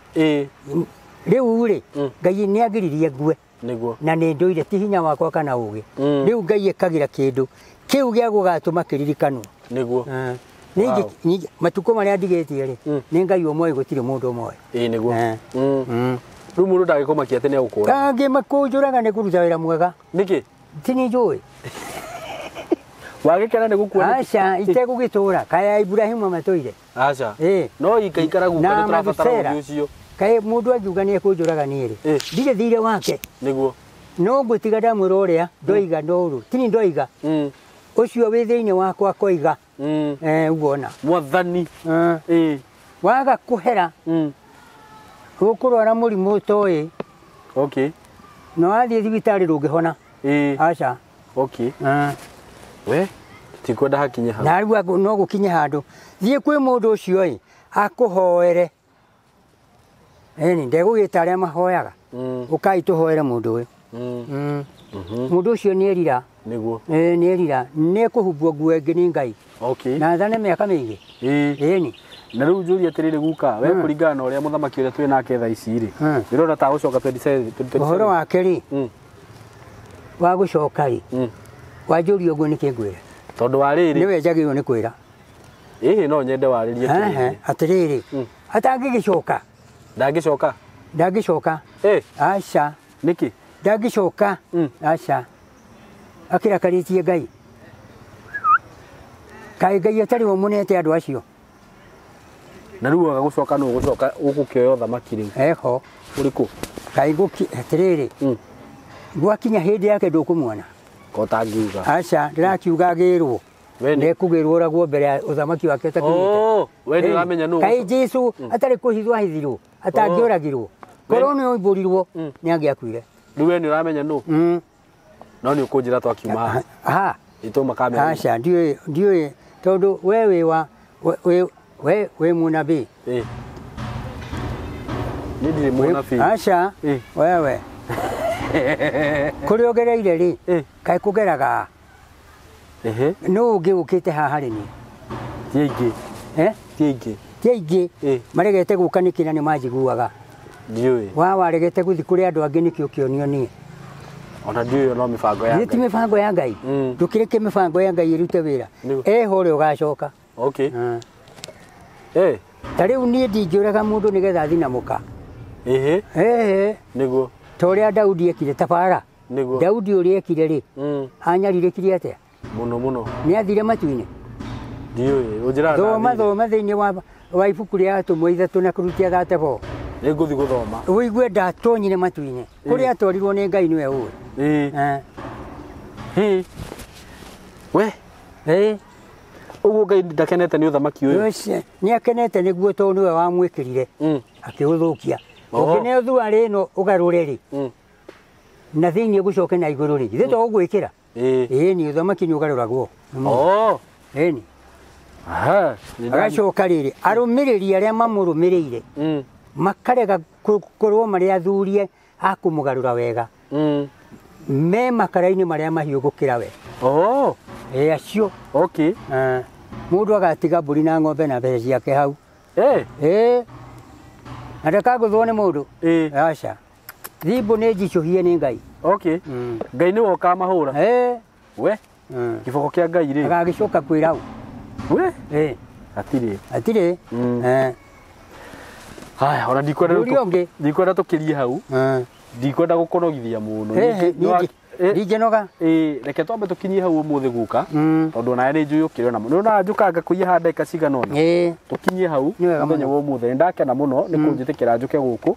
rĩu rĩ Ngai nĩ agiririe ngue na nĩ ndũire ti hinya wakwa kana ũgĩ rĩu Ngai ekagĩra kĩndũ kĩu gĩa gũgatũma kĩririkanwo nĩguo matukũ marĩa ndigĩtie rĩ nĩ Ngai ũmwe gũtirĩ mũndũ ũmwe nĩguo rĩu mũndũ ndagĩkũmakia atĩ nĩ agũkũra angĩmakũnjũraga nĩ kũruta wĩra mwega nĩkĩ ti nĩ njũĩ wagĩkena nĩ gũkuona aca itegũgĩtũra kaya Ibrahimu amatũire aca no ikaikara guka nĩ tũrabatara ũndũ ũcio kaĩ mũndũ angiuga nĩ ekũnjũraga niĩ rĩ ndirĩ thire wake nĩguo no ngũtiga ndamwĩra ũrĩa ndoiga ndũru tini ndoiga ũcio wĩ thĩinĩ wakwa koiga ũguona mwathani waga kũhera ũkũrwara mũrimũ ũtoĩ no wathiĩ thibitarĩ ndũngĩhona aca we tikwenda hakinye hau na rĩu no gũkinye handũ thiĩ kwĩ mũndũ ũcio akũhoere ndegũgĩta arĩa mahoyaga ũkai tũhoere mũndũ ũyũ mũndũ ũcio nĩ erira nĩ erira nĩ kũhumbwo nguo ĩngĩ nĩ Ngai na thane mĩaka mĩingĩ ĩni na rĩu njũria atĩrĩrĩ guka we kũringana na ũrĩa mũthamaki ũrĩa twĩ nake thaa ici rĩ ndĩrona ta gũcoka 27 ũhoro wake rĩ wa gũcoka rĩ wanjũria ũguo nĩ kĩngwĩra tondũ wa rĩrĩ nĩwe njagĩrĩirwo nĩ kwĩra no nyende warĩrie atĩrĩrĩ atangĩgĩcoka ndangĩcoka aca nĩkĩ ndangĩcoka aca akĩrakarĩtie Ngai kaĩ Ngai atarĩ we mũnete andũ acio Na rĩu agagucoka no gucoka ũgũkĩoya thamaki rĩu. Eho. Ũrĩkũ? Kai guki atiriri. Gwakinya hindi yake ndũkũmuona. Ko tangiuga. Aca ndĩrakiuga agĩrwo. Nekugĩrwo ũragwo mbere ya ũthamaki wake ũtakinyĩte. We nĩ ũramenya nũ? Kai Jesu atarĩ kũhithwo ahithirwo, atangĩũragirwo. Korwo nĩ oimbũrirwo nĩ angĩakuire. Rĩu we nĩ ũramenya nũ? No nĩ ũkũnjĩra twakiuma haha. Aha. Itũma kamera. Aca ndiũĩ tondũ we wĩ wa we munabii. Nĩ ndirĩ munabii. Aca wewe. Kũrĩa ũgereire rĩ, kaĩ kũgeraga. No ũngĩ ũkĩte haha rĩ niĩ. Ti aingĩ. Ti aingĩ. Ti aingĩ. Maregete gũka nĩkĩ na nĩ manjiguaga. Ndiũĩ. Waregete gũthiĩ kũrĩ andũ angĩ nĩkĩo kĩonio niĩ. Ona ndiũĩ no mĩbango ya Ngai. Ti mĩbango ya Ngai. Ndũkĩreke mĩbango ya Ngai ĩrute wĩra. Eho ũrĩa ũgacoka. Okay. Ta rĩu niĩ ndingĩũraga mũndũ nĩgetha thiĩ na mũka. Nĩguo. Ta ũrĩa Daudi ekire tabara. Nĩguo. Daudi ũrĩa ekire rĩ. Anyarirĩkire atĩa? Mũno mũno. Nĩ athire matu-inĩ. Ndiũĩ. Ũnjĩra thoma thĩinĩ wa ibuku rĩa atũmwo ithatũ na kũrutia 34. Nĩngũthiĩ gũthoma. Ũigue ndatonyire matu-inĩ. Kũrĩa atwarirwo nĩ Ngai nĩwe ũĩ. We. Ũguo Ngai ndakenete nĩ ũthamaki ũyũ. Nĩ akenete nĩguo tondũ nĩwe wamwĩkĩrire akĩũthũkia. Ũngĩneũthua rĩ ĩno ũgarũre rĩ na thĩinĩ ũgũcoke na igũrũ rĩ githĩ to ũgwĩkĩra. Nĩ ũthamaki nĩ ũgarũragwo. Ĩni. Agacoka rĩrĩ arũmĩrĩri arĩa mamũrũmĩrĩire makarega gũkorwo marĩ athurie a kũmũgarũra wega. Me makara-inĩ marĩa mahiũ gũkĩra we. Acio. Mũndũ agatiga mbũri na ng'ombe na mbeca ciake hau. Na ndakagũthwo nĩ mũndũ. Aca. Thimbũ nĩ njicũhie nĩ Ngai. Ngai nĩwe ũkamahũra. We. Kĩboko kĩa Ngai rĩ. Agagĩcoka kwĩra hau. We. Atirĩ. Haya, ona ndikwenda tũkĩrie hau. Ndikwenda gũkũnogithia mũno. Ndingĩnoga. Reke twambe tũkinyie hau ũmũthĩ guka. Tondũ nawe nĩ njũĩ ũkĩrĩ ona. Nĩ ũrona njũkanga kũiya haha ndagĩka cigana ũna. Tũkinyie hau mũthenya wa ũmũthĩ. Nĩ ndakena mũno nĩ kũnjĩtĩkĩra njũke gũkũ.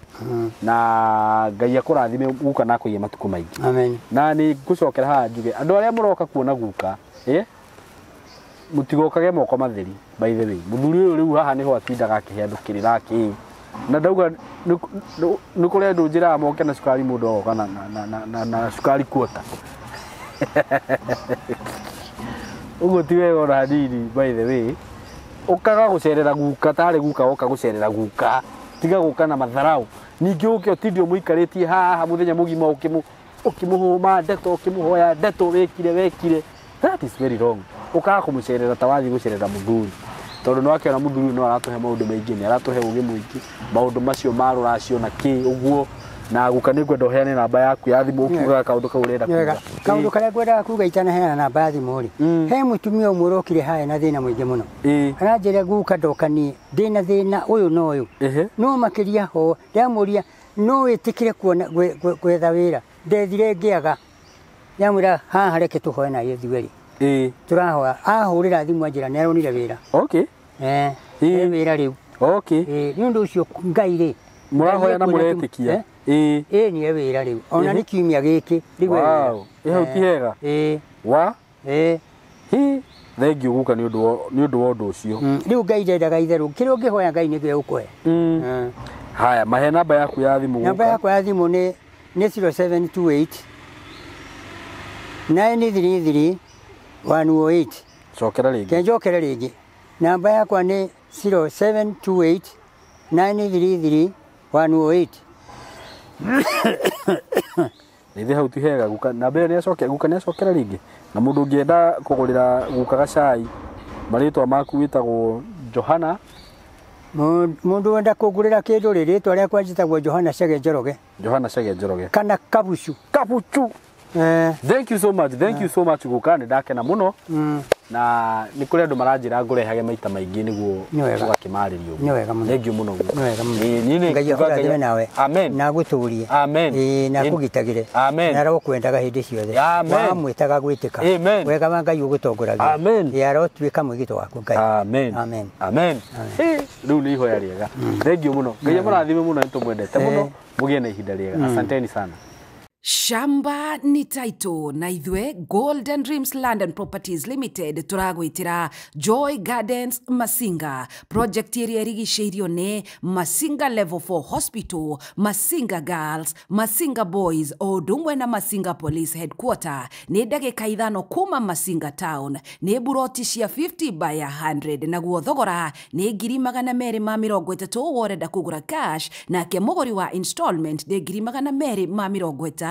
Na Ngai akũrathime guka na akũiye matukũ maingĩ. Na nĩ ngũcokera haha njuge andũ arĩa mũroka kuona guka mũtigokage moko matheri. By the way, mũthuri ũyũ rĩu haha nĩho atindaga akĩhe andũ kĩrĩra kĩu. Na ndauga nĩ kũrĩ andũ njĩraga moke na cukari mũndũ agoka na cukari kuota. Ũguo ti wega ona hanini. By the way, ũkaga gũcerera guka tarĩ guka woka gũcerera guka. Tiga gũka na matharau. Ningĩ ũke ũtindi ũmũikarĩtie haha mũthenya mũgima ũkĩmũhũma ndeto ũkĩmũhoya ndeto wekire. That is very wrong. Ũkaga kũmũcerera ta wathiĩ gũcerera mũthuri. Tondũ no akĩona mũthuri no aratũhe maũndũ maingĩ, nĩ aratũhe ũgĩ mũingĩ. Maũndũ macio ma rũracio na kĩ ũguo. Na guka nĩ ngwenda ũheane namba yaku ya thimũ ũkiugaga kaũndũ kau ũrenda kuuga. Kaũndũ karĩa ngwendaga kuuga itanaheana namba ya thimũ rĩ. He mũtumia ũmwe ũrokire haha na thĩna mũingĩ mũno. Aranjĩra guka ndokanie ndĩna thĩna ũyũ na ũyũ. No makĩria ho ndamũria no wĩtĩkire gwetha wĩra. Ndethire ngĩaga. Ndamwĩra haha reke tũhoe na Yesu rĩ. Tũrahoya ahũrĩra thimũ anjĩra nĩ aronire wĩra. Wĩra rĩu. Nĩ ũndũ ũcio Ngai rĩ. Mũrahoya na mũretĩkia. Nĩ wĩra rĩu. Ona nĩ kiumia gĩkĩ. Hau ti hega. Thengiũ guka nĩ ũndũ wa ũndũ ũcio. Rĩu Ngai ndendaga itherũ. Kĩrĩa ũngĩhoya Ngai nĩkĩo ũkũhe. Haya, mahe namba yaku ya thimũ. Namba yakwa ya thimũ nĩ 0728 933 108. Cokera rĩngĩ. Kenjokera rĩngĩ. Namba yakwa nĩ 0728 933 108. Nĩthĩ hau ti hega guka. Namba ĩyo guka nĩ acokera rĩngĩ. Na mũndũ ũngĩenda kũgũrĩra guka gacai marĩtwa maku wĩtagwo Johana. Mũndũ wenda kũgũrĩra kĩndũ rĩ rĩtwa rĩakwa njĩtagwo Johana Chege Njoroge. Johana Chege Njoroge. Kana Kabuchu. Thank you so much. Thank you so much gukani ndakena muno. Na nĩ kũrĩ andũ maranjĩra ngũrehage maita maingĩ nĩguo ũgakimarĩrio. Nĩ wega mũno. Thank you mũno. Nĩ wega mũno. Nĩ Ngai akũrathime nawe. Amen. Na gũtũũrie. Amen. Na kũgitagĩre. Amen. Na arokwendaga hĩndĩ ciothe. Amen. Wamwĩtaga gwĩtĩka. Amen. Wega wa Ngai ũgũtongoragia. Amen. Arotuĩka mwĩgito waku Ngai. Amen. Amen. Amen. Rĩu nĩ ihoya rĩega. Thank you mũno. Ngai amũrathime mũno nĩ tũmwendete mũno. Mũgĩe na ihinda rĩega. Asanteni sana. Shamba ni Title na ithwe Golden Dreams Land and Properties Limited turagwitira Joy Gardens Masinga project area rigiceirio ne Masinga Level 4 Hospital, Masinga Girls, Masinga Boys o dumwe na Masinga Police Headquarter ne ndagika ithano kuma Masinga Town ne buroti cia 50 by 100 na guothogora ne ngiri magana meri ma 30 woreda kugura cash na ke mogori wa installment de ngiri magana meri ma 50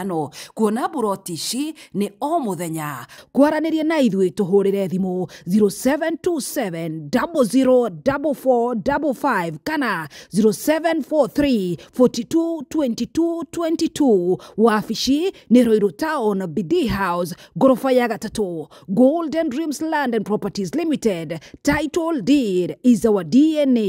kuona buroti ici ni o muthenya kwaranirie na ithui tuhurire thimu 0727 004455 kana 0743 42 22 22 wafici ni Roiro Town BD House gorofa ya gatatu. Golden Dreams Land and Properties Limited, title deed is our DNA.